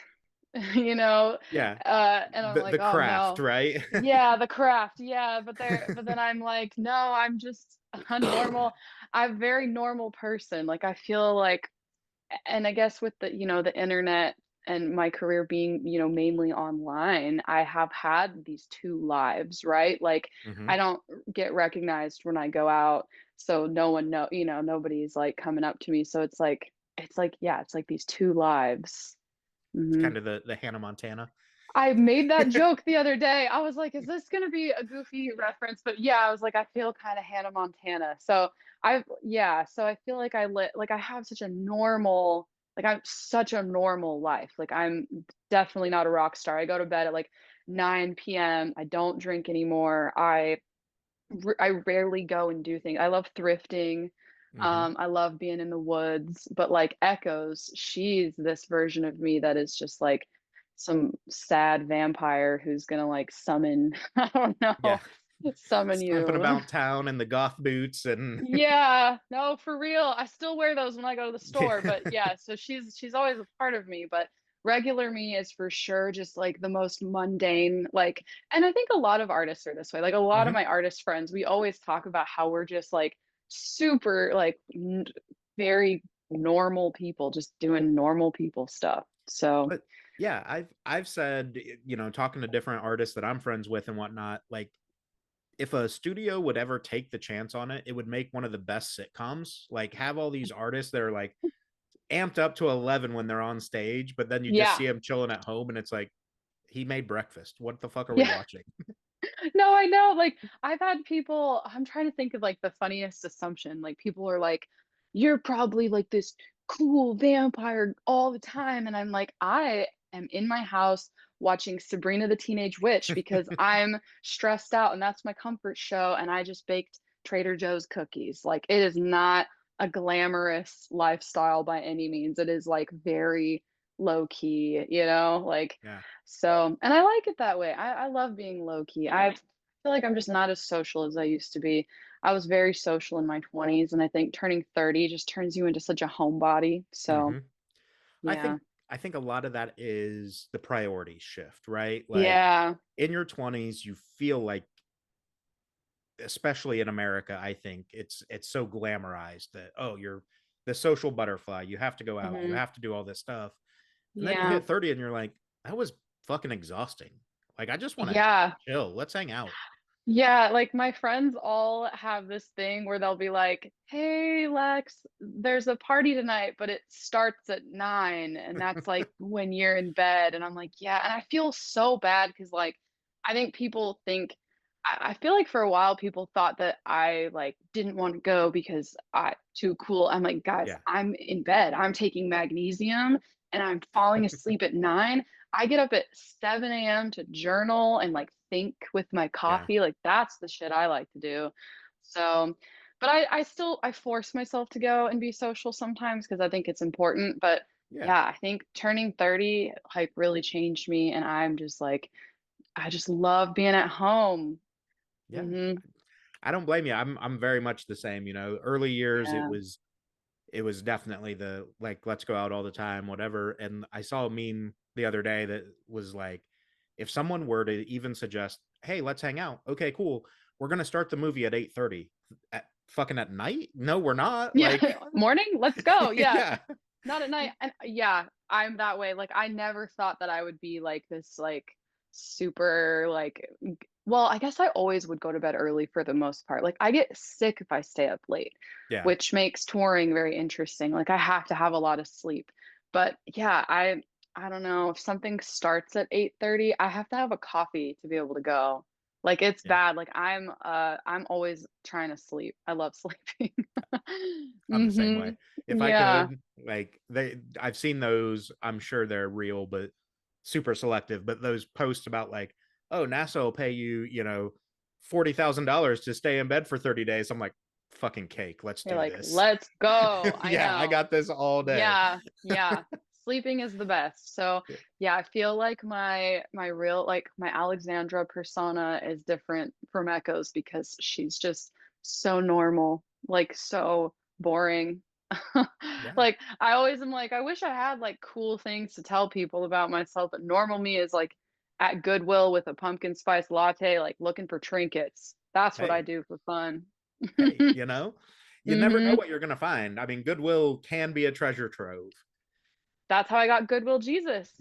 you know, Yeah. and I'm like, The oh craft, no. right? Yeah, the craft. Yeah, but then I'm like, no, I'm just a normal, I'm a very normal person. Like I feel like, and I guess with the, the internet and my career being, mainly online, I have had these two lives, right? Like Hmm. I don't get recognized when I go out, so no one nobody's like coming up to me. So yeah, it's like these two lives. It's Hmm. kind of the Hannah Montana. I made that joke the other day. I was like, is this going to be a goofy reference? But yeah, I was like, I feel kind of Hannah Montana. So I feel like I have such a normal, like I'm such a normal life. Like I'm definitely not a rock star. I go to bed at like 9 p.m. I don't drink anymore. I rarely go and do things. I love thrifting. Hmm. I love being in the woods, but like Echoes, she's this version of me that is just like some sad vampire who's gonna like summon, I don't Yeah. know, summon Stomping you. about town in the goth boots and Yeah, no, for real. I still wear those when I go to the yeah. store, but yeah, so she's always a part of me, but regular me is for sure just like the most mundane, like, and I think a lot of artists are this way. Like a lot of Hmm. my artist friends, we always talk about how we're just like super like very normal people just doing normal people stuff. So, But yeah, I've said, talking to different artists that I'm friends with and whatnot, like if a studio would ever take the chance on it, it would make one of the best sitcoms. Like have all these artists that are like amped up to 11 when they're on stage, but then you just yeah. see them chilling at home and it's like he made breakfast. What the fuck are we Yeah. watching? No, I know. Like, I've had people, I'm trying to think of like the funniest assumption. Like, people are like, you're probably like this cool vampire all the time. And I'm like, I am in my house watching Sabrina the Teenage Witch because I'm stressed out and that's my comfort show. And I just baked Trader Joe's cookies. Like, it is not a glamorous lifestyle by any means. It is like very low key, like, Yeah. so, and I like it that way. I love being low key. I feel like I'm just not as social as I used to be. I was very social in my 20s, and I think turning 30 just turns you into such a homebody. So, Hmm. I yeah. think I think a lot of that is the priority shift, right? Like Yeah. in your 20s, you feel like, especially in America, I think it's so glamorized that, oh, you're the social butterfly. You have to go out, you Hmm. have to do all this stuff. And then you Yeah. hit 30 and you're like, that was fucking exhausting. Like I just want to Yeah. chill. Let's hang out. Yeah, like my friends all have this thing where they'll be like, "Hey Lex, there's a party tonight, but it starts at 9." And that's like when you're in bed. And I'm like, "Yeah." And I feel so bad because like I think people think I feel like for a while people thought that I like didn't want to go because I too cool. I'm like, guys, Yeah. I'm in bed. I'm taking magnesium and I'm falling asleep at 9. I get up at 7 a.m. to journal and like think with my Yeah. coffee. Like that's the shit I like to do. So, but I force myself to go and be social sometimes because I think it's important. But Yeah. yeah, I think turning 30 like really changed me, and I'm just like I just love being at home. Yeah. Hmm. I don't blame you. I'm very much the same, Early years Yeah. it was definitely the like let's go out all the time, whatever. And I saw a meme the other day that was like, if someone were to even suggest, hey, let's hang out. Okay, cool. We're gonna start the movie at 8:30. At fucking at night? No, we're not. Yeah. Like Morning, let's go. Yeah. yeah. Not at night. And yeah, I'm that way. Like I never thought that I would be like this like super like Well, I guess I always would go to bed early for the most part. Like, I get sick if I stay up late, Yeah. which makes touring very interesting. Like, I have to have a lot of sleep. But yeah, I don't know, if something starts at 8:30, I have to have a coffee to be able to go. Like, it's Yeah. bad. Like, I'm always trying to sleep. I love sleeping. I'm the same way. Mhm. If I Yeah. could, like I've seen those, I'm sure they're real, but super selective. But those posts about like, oh, NASA will pay you, $40,000 to stay in bed for 30 days. I'm like, fucking cake. Let's You're do like, this. "Let's go." I Yeah, I know. got this all day. Yeah, yeah. Sleeping is the best. So, Yeah. yeah, I feel like my real like my Alexandra persona is different from Echo's because she's just so normal, like so boring. Yeah. Like I always am like, I wish I had like cool things to tell people about myself, but normal me is like at Goodwill with a pumpkin spice latte, like looking for trinkets. That's what I Hey, do for fun. hey, you never know Mhm. what you're gonna find. I mean, Goodwill can be a treasure trove. That's how I got Goodwill Jesus.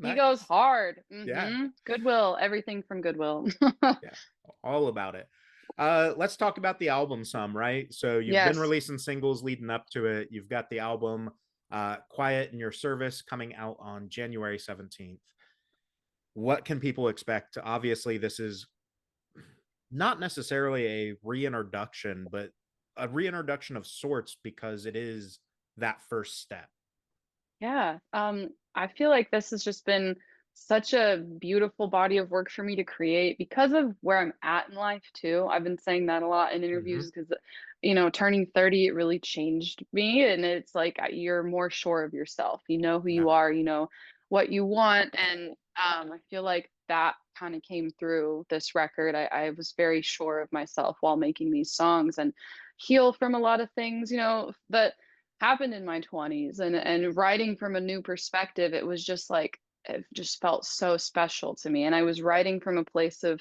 He goes Nice. hard. Yeah. Mhm. Goodwill, everything from Goodwill. Yeah, all about it. Let's talk about the album some, right? So you've been Yes. releasing singles leading up to it. You've got the album Quiet in Your Service coming out on January 17th. What can people expect? Obviously, this is not necessarily a reintroduction, but a reintroduction of sorts because it is that first step. Yeah. I feel like this has just been such a beautiful body of work for me to create because of where I'm at in life too. I've been saying that a lot in Hmm. interviews because, turning 30, it really changed me. And it's like you're more sure of yourself. You know who Yeah. you are, you know what you want. And I feel like that kind of came through this record. I was very sure of myself while making these songs and heal from a lot of things, that happened in my 20s, and writing from a new perspective, it was just like it just felt so special to me. And I was writing from a place of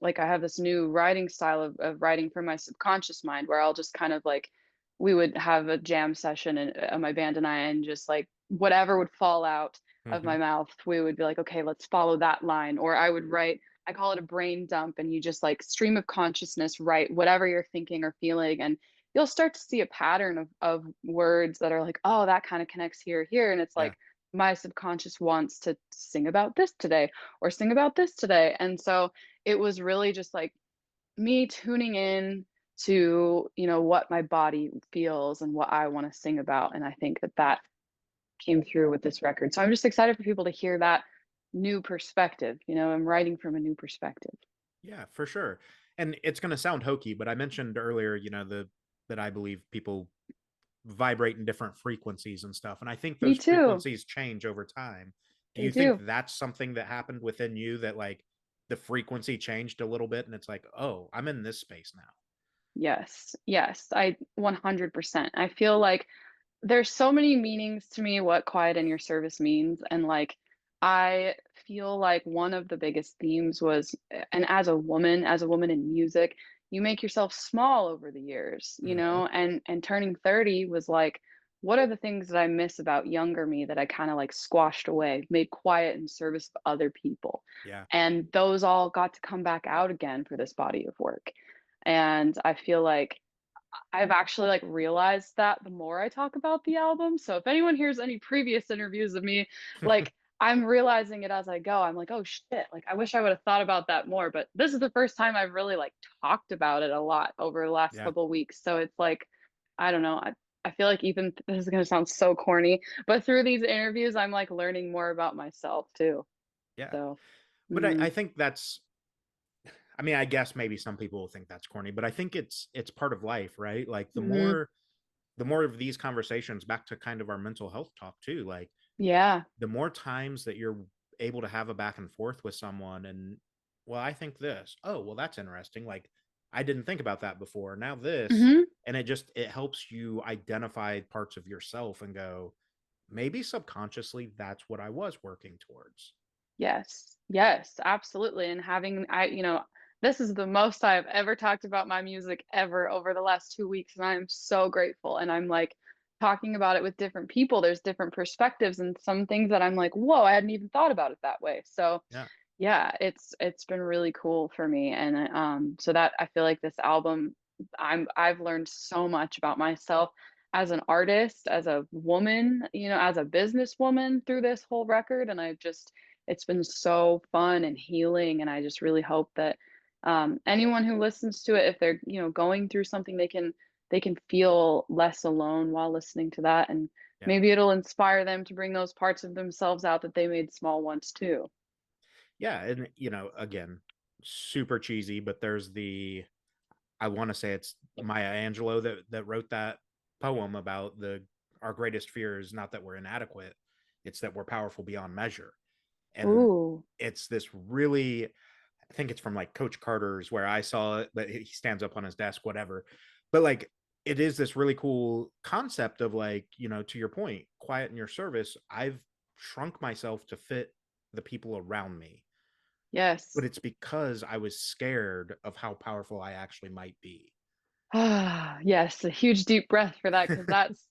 like I have this new writing style of writing from my subconscious mind where I'll just kind of like we would have a jam session and my band and I, and just like whatever would fall out of Hmm. my mouth, we would be like, okay, let's follow that line. Or I would write, I call it a brain dump, and you just like stream of consciousness, write whatever you're thinking or feeling, and you'll start to see a pattern of words that are like, oh, that kind of connects here. And it's Yeah. like my subconscious wants to sing about this today or sing about this today. And so it was really just like me tuning in to, what my body feels and what I want to sing about. And I think that came through with this record. So I'm just excited for people to hear that new perspective. I'm writing from a new perspective. Yeah, for sure. And it's going to sound hokey, but I mentioned earlier, the that I believe people vibrate in different frequencies and stuff. And I think Me those too. frequencies change over time. Do They you think do. that's something that happened within you that like the frequency changed a little bit and it's like, oh, I'm in this space now? Yes. Yes. I 100%. I feel like there's so many meanings to me what quiet in your service means. And like, I feel like one of the biggest themes was, and as a woman in music, you make yourself small over the years, Hmm. and turning 30 was like, what are the things that I miss about younger me that I kind of like squashed away, made quiet in service of other people? Yeah. And those all got to come back out again for this body of work. And I feel like I've actually like realized that the more I talk about the album. So if anyone hears any previous interviews of me, like I'm realizing it as I go. I'm like, oh shit, like I wish I would have thought about that more. But this is the first time I've really like talked about it a lot over the last Yeah. couple of weeks. So it's like, I don't know. I feel like even this is gonna sound so corny, but through these interviews, I'm like learning more about myself too. Yeah. So But I mhm. think that's, I mean, I guess maybe some people will think that's corny, but I think it's part of life, right? Like Mhm. the more of these conversations, back to kind of our mental health talk too, like Yeah. the more times that you're able to have a back and forth with someone and, well, I think this, oh, well, that's interesting, like I didn't think about that before, now this, Mhm. and it helps you identify parts of yourself and go, maybe subconsciously that's what I was working towards. Yes. Yes, absolutely. And this is the most I've ever talked about my music ever over the last 2 weeks, and I am so grateful. And I'm like talking about it with different people. There's different perspectives and some things that I'm like, whoa, I hadn't even thought about it that way. So Yeah. Yeah, it's been really cool for me, and, so that I feel like this album, I've learned so much about myself as an artist, as a woman, as a businesswoman through this whole record, and I've just it's been so fun and healing, and I just really hope that, anyone who listens to it, if they're, going through something, they can feel less alone while listening to that, and Yeah. maybe it'll inspire them to bring those parts of themselves out that they made small once too. Yeah, and again, super cheesy, but there's I want to say it's Maya Angelou that wrote that poem about the our greatest fear is not that we're inadequate, it's that we're powerful beyond measure. And Ooh. it's this really, I think it's from like Coach Carter's where I saw it, but he stands up on his desk, whatever. But like it is this really cool concept of like, to your point, quiet in your service. I've shrunk myself to fit the people around me, but Yes. it's because I was scared of how powerful I actually might be. Ah, yes, a huge deep breath for that, because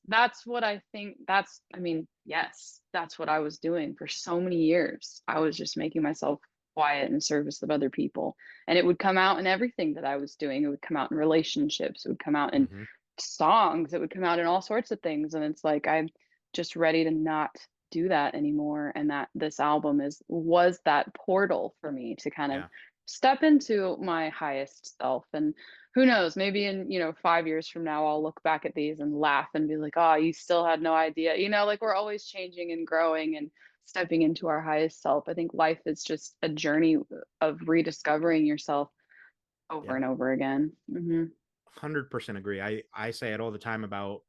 that's what I think I mean, yes, that's what I was doing for so many years. I was just making myself quiet in service of other people, and it would come out in everything that I was doing. It would come out in relationships, it would come out in Hmm. songs, it would come out in all sorts of things, and it's like I'm just ready to not do that anymore, and that this album is was that portal for me to kind of Yeah. step into my highest self. And who knows, maybe in 5 years from now I'll look back at these and laugh and be like, oh, you still had no idea, like we're always changing and growing and stepping into our highest self. I think life is just a journey of rediscovering yourself over Yeah. and over again. 100% agree. I say it all the time about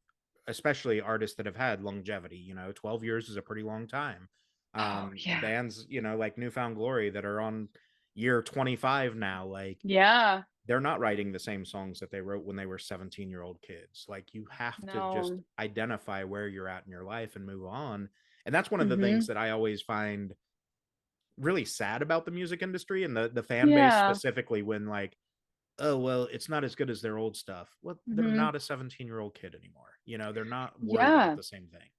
especially artists that have had longevity. 12 years is a pretty long time. Oh yeah. Bands, like Newfound Glory that are on year 25 now, like Yeah. they're not writing the same songs that they wrote when they were 17-year-old kids. Like you have to just No. identify where you're at in your life and move on. And that's one of the things Mhm. that I always find really sad about the music industry and the fan base Yeah. specifically when like, oh well, it's not as good as their old stuff. Well, they're Mhm. not a 17-year-old kid anymore. They're not worried about Yeah. the same thing.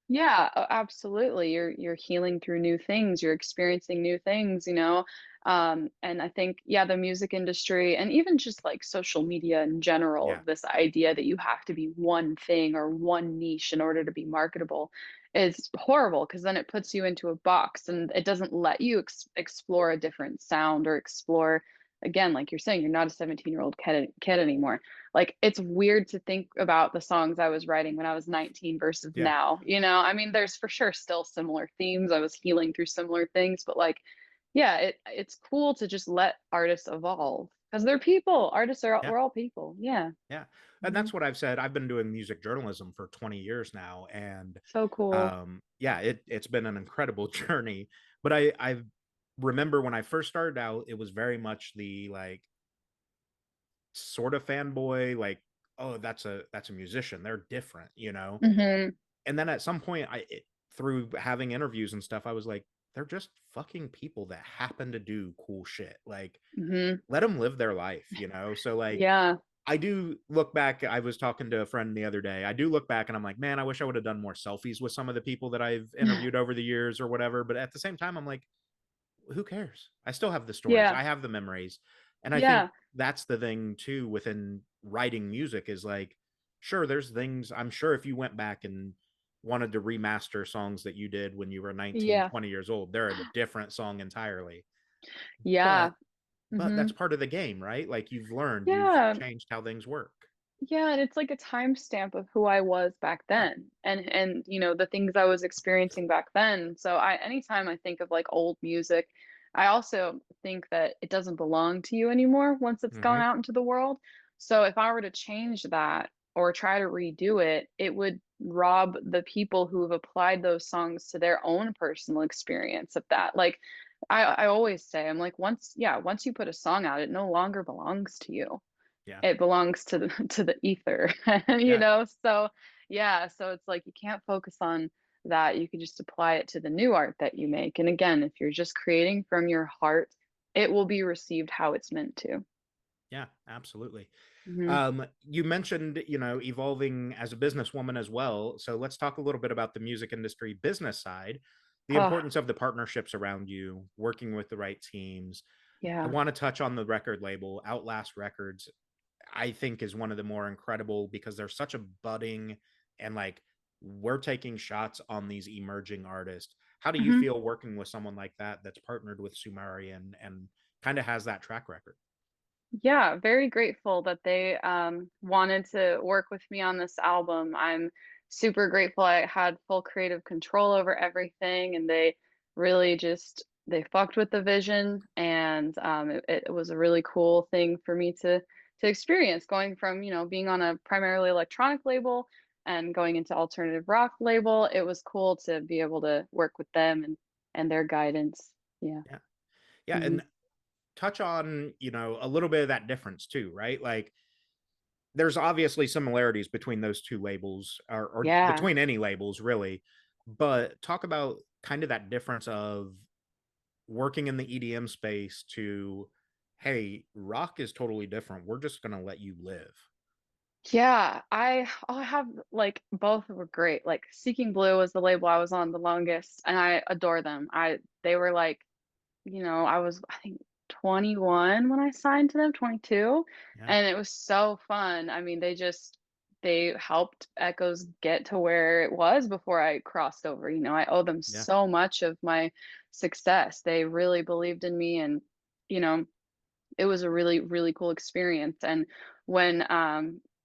Yeah, absolutely. You're healing through new things. You're experiencing new things. And I think, yeah, the music industry and even just like social media in general, Yeah. this idea that you have to be one thing or one niche in order to be marketable is horrible, because then it puts you into a box and it doesn't let you explore a different sound or explore, again, like you're saying, you're not a 17-year-old kid anymore. Like, it's weird to think about the songs I was writing when I was 19 versus Yeah. now. I mean, there's for sure still similar themes. I was healing through similar things, but like, yeah, it's cool to just let artists evolve because they're people. Artists are Yeah. we're all people. Yeah. Yeah. And Hmm. that's what I've said. I've been doing music journalism for 20 years now. And So cool. yeah, it's been an incredible journey. But I remember when I first started out, it was very much the like sort of fanboy, like, oh, that's a musician. They're different. Hmm. And then at some point through having interviews and stuff, I was like, they're just fucking people that happen to do cool shit. Like, Hmm. let them live their life. So like Yeah. I do look back. I was talking to a friend the other day. I do look back and I'm like, man, I wish I would have done more selfies with some of the people that I've interviewed over the years or whatever. But at the same time, I'm like, who cares? I still have the stories. Yeah. I have the memories. And I think Yeah. that's the thing too within writing music is like, sure, there's things I'm sure if you went back and wanted to remaster songs that you did when you were 19, Yeah. 20 years old, they're a different song entirely. Yeah. But Hmm. that's part of the game, right? Like you've learned, you've Yeah. changed how things work. Yeah, and it's like a timestamp of who I was back Yeah. then and the things I was experiencing back then. So I anytime I think of like old music, I also think that it doesn't belong to you anymore once it's gone Hmm. out into the world. So if I were to change that or try to redo it, it would rob the people who have applied those songs to their own personal experience of that. Like I always say, I'm like, once you put a song out, it no longer belongs to you. Yeah. It belongs to the to the ether, Yeah. so yeah, so it's like you can't focus on that. You can just apply it to the new art that you make, and again, if you're just creating from your heart, it will be received how it's meant to. Yeah. Absolutely. Mhm. You mentioned, evolving as a businesswoman as well. So let's talk a little bit about the music industry business side. the Oh, importance of the partnerships around you, working with the right teams. I yeah. want to touch on the record label, Outlast Records. I think is one of the more incredible because they're such a budding and like we're taking shots on these emerging artists. How do you Mhm. feel working with someone like that that's partnered with Sumerian and kind of has that track record? Yeah, very grateful that they wanted to work with me on this album. I'm super grateful I had full creative control over everything, and they really just they fucked with the vision, and it was a really cool thing for me to experience going from, being on a primarily electronic label and going into alternative rock label. It was cool to be able to work with them and their guidance. Yeah. Yeah. Yeah. Mhm. And touch on, a little bit of that difference too, right? Like there's obviously similarities between those two labels or Yeah. between any labels really, but talk about kind of that difference of working in the EDM space to, hey, rock is totally different. We're just going to let you live. Yeah, I have like both were great. Like Seeking Blue was the label I was on the longest and I adore them. They were like, I was I think 21 when I signed to them, 22, Yeah. and it was so fun. I mean, they helped Echoes get to where it was before I crossed over. I owe them Yeah. so much of my success. They really believed in me and you know it was a really, really cool experience, and when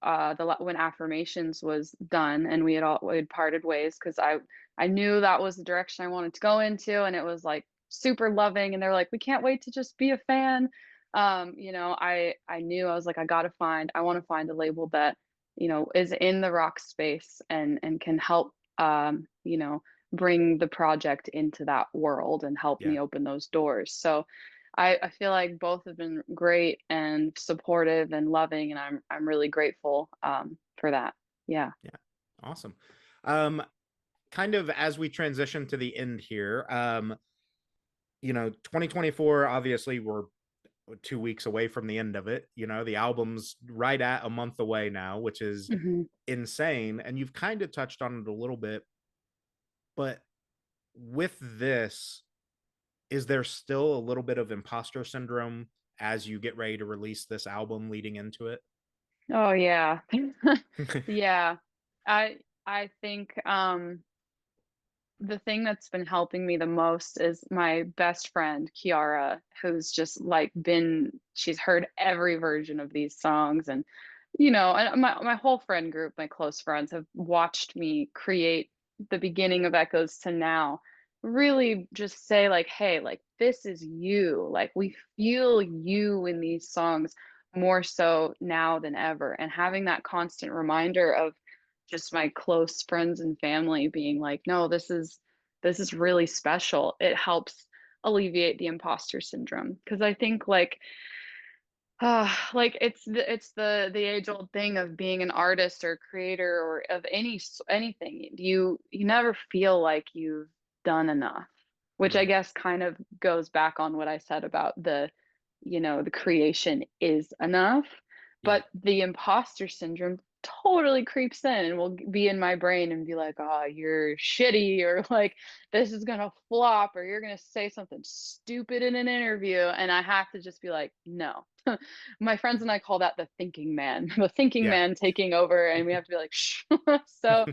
Affirmations was done and we had parted ways because I knew that was the direction I wanted to go into, and it was, like, super loving, and they're like, "We can't wait to just be a fan." I knew I was like, I wanna find a label that, is in the rock space and can help, bring the project into that world and help Yeah. me open those doors, so I feel like both have been great and supportive and loving, and I'm really grateful for that. Yeah. Yeah. Awesome. Um, Kind of as we transition to the end here, 2024, obviously we're 2 weeks away from the end of it. The album's right at a month away now, which is Mhm. insane. And you've kind of touched on it a little bit, but with this, is there still a little bit of imposter syndrome as you get ready to release this album leading into it? Oh yeah. Yeah. I think the thing that's been helping me the most is my best friend, Kiara, who's just like she's heard every version of these songs. And my whole friend group, my close friends, have watched me create the beginning of Echoes to now. Really just say, like, hey, like, this is you. Like, we feel you in these songs more so now than ever. And having that constant reminder of just my close friends and family being like, no, this is really special. It helps alleviate the imposter syndrome because I think like it's the age old thing of being an artist or creator or of anything. You never feel like you've done enough, which I Right. guess kind of goes back on what I said about the creation is enough, Yeah. but the imposter syndrome totally creeps in and will be in my brain and be like, "Oh, you're shitty," or like, "This is gonna flop," or "You're gonna say something stupid in an interview," and I have to just be like, "No." My friends and I call that the thinking man, the thinking Yeah. man taking over, and we have to be like, shh. So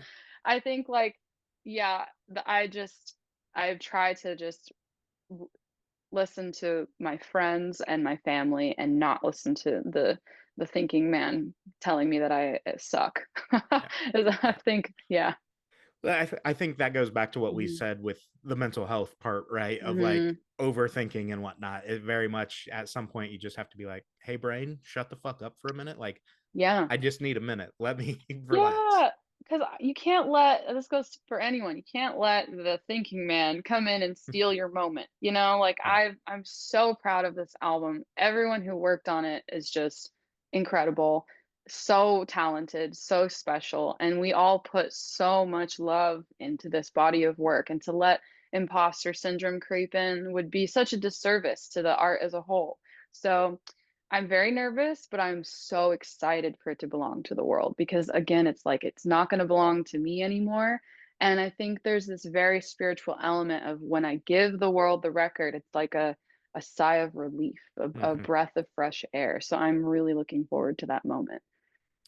I think, like, yeah, I've tried to just listen to my friends and my family and not listen to the thinking man telling me that I suck. Yeah. I Yeah. think, yeah. Well, I think that goes back to what we Mhm. said with the mental health part, right? Of like Mhm. overthinking and whatnot. It very much at some point you just have to be like, hey, brain, shut the fuck up for a minute. Like, Yeah. I just need a minute. Let me relax. Yeah, because you can't let this goes for anyone. You can't let the thinking man come in and steal your moment. Like Yeah. I'm so proud of this album. Everyone who worked on it is just incredible, so talented, so special, and we all put so much love into this body of work. And to let imposter syndrome creep in would be such a disservice to the art as a whole. So I'm very nervous, but I'm so excited for it to belong to the world because again, it's like it's not going to belong to me anymore. And I think there's this very spiritual element of when I give the world the record, it's like a sigh of relief, a Mhm. breath of fresh air. So I'm really looking forward to that moment.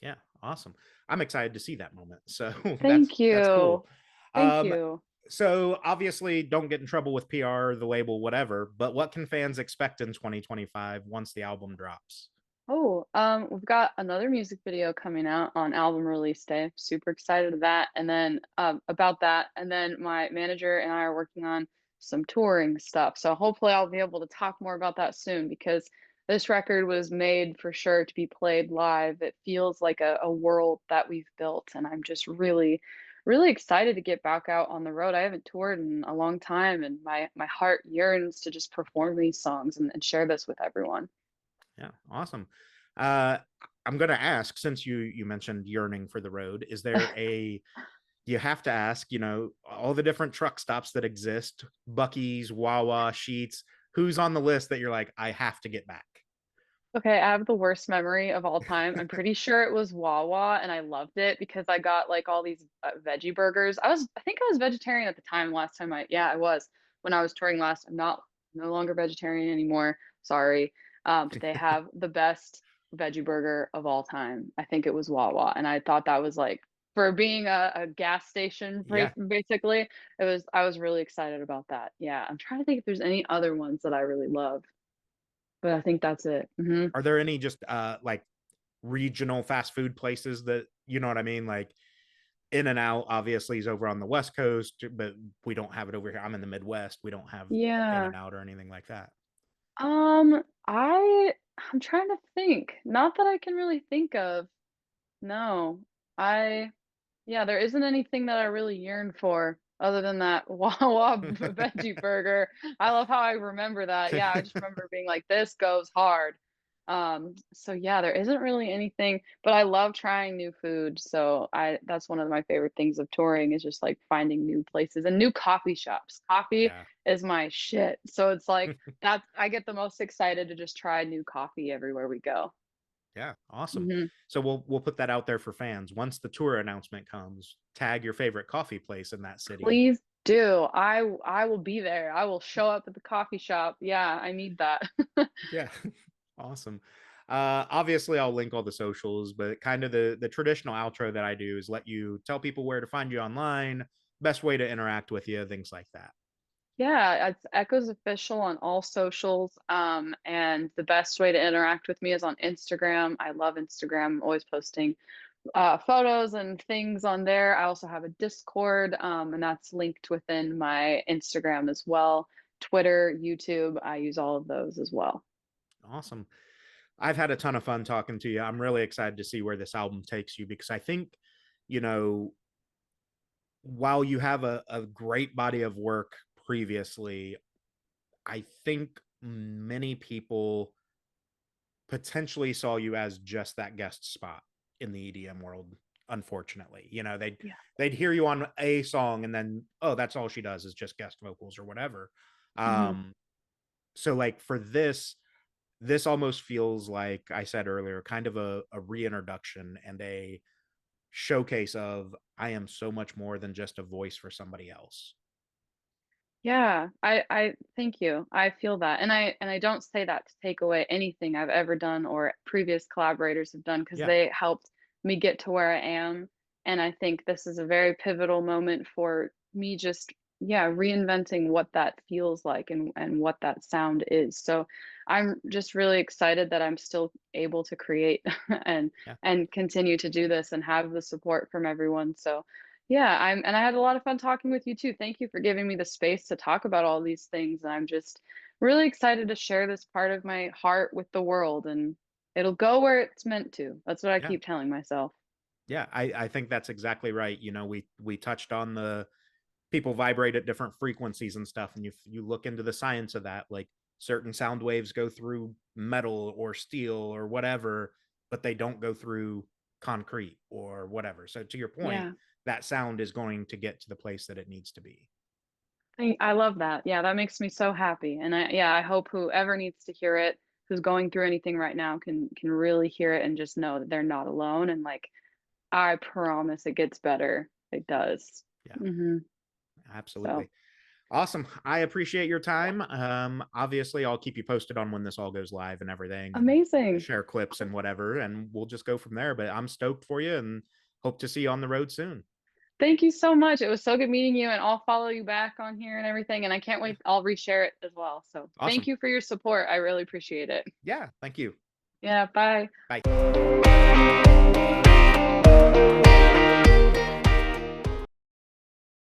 Yeah, awesome. I'm excited to see that moment. So Thank that's you. cool. Thank Um, you. so obviously don't get in trouble with PR, the label, whatever, but what can fans expect in 2025 once the album drops? Oh, we've got another music video coming out on album release day. Super excited of that. And then about that. And then my manager and I are working on some touring stuff. So hopefully I'll be able to talk more about that soon because this record was made for sure to be played live. It feels like a world that we've built. And I'm just really, really excited to get back out on the road. I haven't toured in a long time and my heart yearns to just perform these songs and share this with everyone. Yeah, awesome. Uh, I'm going to ask, since you mentioned yearning for the road, is there a you have to ask, all the different truck stops that exist, Bucky's, Wawa, Sheets, who's on the list that you're like, I have to get back? Okay, I have the worst memory of all time. I'm pretty sure it was Wawa, and I loved it because I got like all these veggie burgers. I think I was vegetarian at the time. Last time yeah, I was when I was touring last. I'm not no longer vegetarian anymore. Sorry, but they have the best veggie burger of all time. I think it was Wawa, and I thought that was like for being a gas station, Yeah. basically. It was. I was really excited about that. Yeah, I'm trying to think if there's any other ones that I really love, but I think that's it. Are there any just like regional fast food places that you know what I mean? Like In and Out obviously is over on the West Coast, but we don't have it over here. I'm in the Midwest. We don't have In Yeah. and Out or anything like that. I'm trying to think. Not that I can really think of. No. I Yeah, there isn't anything that I really yearn for other than that Wawa veggie burger. I love how I remember that. Yeah, I just remember being like, "This goes hard." So yeah, there isn't really anything, but I love trying new food. So I that's one of my favorite things of touring is just like finding new places and new coffee shops. Coffee Yeah. is my shit. So it's like that's I get the most excited to just try new coffee everywhere we go. Yeah, awesome. Mhm. So we'll put that out there for fans. Once the tour announcement comes, tag your favorite coffee place in that city. Please do. I will be there. I will show up at the coffee shop. Yeah, I need that. Yeah. Awesome. Obviously I'll link all the socials, but kind of the traditional outro that I do is let you tell people where to find you online, best way to interact with you, things like that. Yeah, it's Echoes Official on all socials. And the best way to interact with me is on Instagram. I love Instagram. I'm always posting photos and things on there. I also have a Discord, and that's linked within my Instagram as well. Twitter, YouTube, I use all of those as well. Awesome. I've had a ton of fun talking to you. I'm really excited to see where this album takes you because I think, you know, while you have a great body of work previously, I think many people potentially saw you as just that guest spot in the EDM world. Unfortunately, Yeah. they'd hear you on a song and then, oh, that's all she does is just guest vocals or whatever. Mhm. Um, so like for this almost feels like I said earlier, kind of a reintroduction and a showcase of I am so much more than just a voice for somebody else. Yeah, I thank you. I feel that. And I don't say that to take away anything I've ever done or previous collaborators have done because Yeah, they helped me get to where I am. And I think this is a very pivotal moment for me just yeah, reinventing what that feels like and what that sound is. So I'm just really excited that I'm still able to create and yeah, and continue to do this and have the support from everyone. So yeah, I had a lot of fun talking with you too. Thank you for giving me the space to talk about all these things. And I'm just really excited to share this part of my heart with the world and it'll go where it's meant to. That's what I yeah. keep telling myself. Yeah, I think that's exactly right. We touched on the people vibrate at different frequencies and stuff, and you look into the science of that, like certain sound waves go through metal or steel or whatever, but they don't go through concrete or whatever. So to your point, Yeah. that sound is going to get to the place that it needs to be. I love that. Yeah, that makes me so happy. And I hope whoever needs to hear it, who's going through anything right now can really hear it and just know that they're not alone and like I promise it gets better. It does. Yeah, Hmm. So absolutely. Awesome. I appreciate your time. Obviously, I'll keep you posted on when this all goes live and everything, and amazing. share clips and whatever, and we'll just go from there. But I'm stoked for you and hope to see you on the road soon. Thank you so much. It was so good meeting you, and I'll follow you back on here and everything. And I can't Yeah. wait. I'll reshare it as well. So thank Awesome. you for your support. I really appreciate it. Yeah. Thank you. Yeah. Bye. Bye.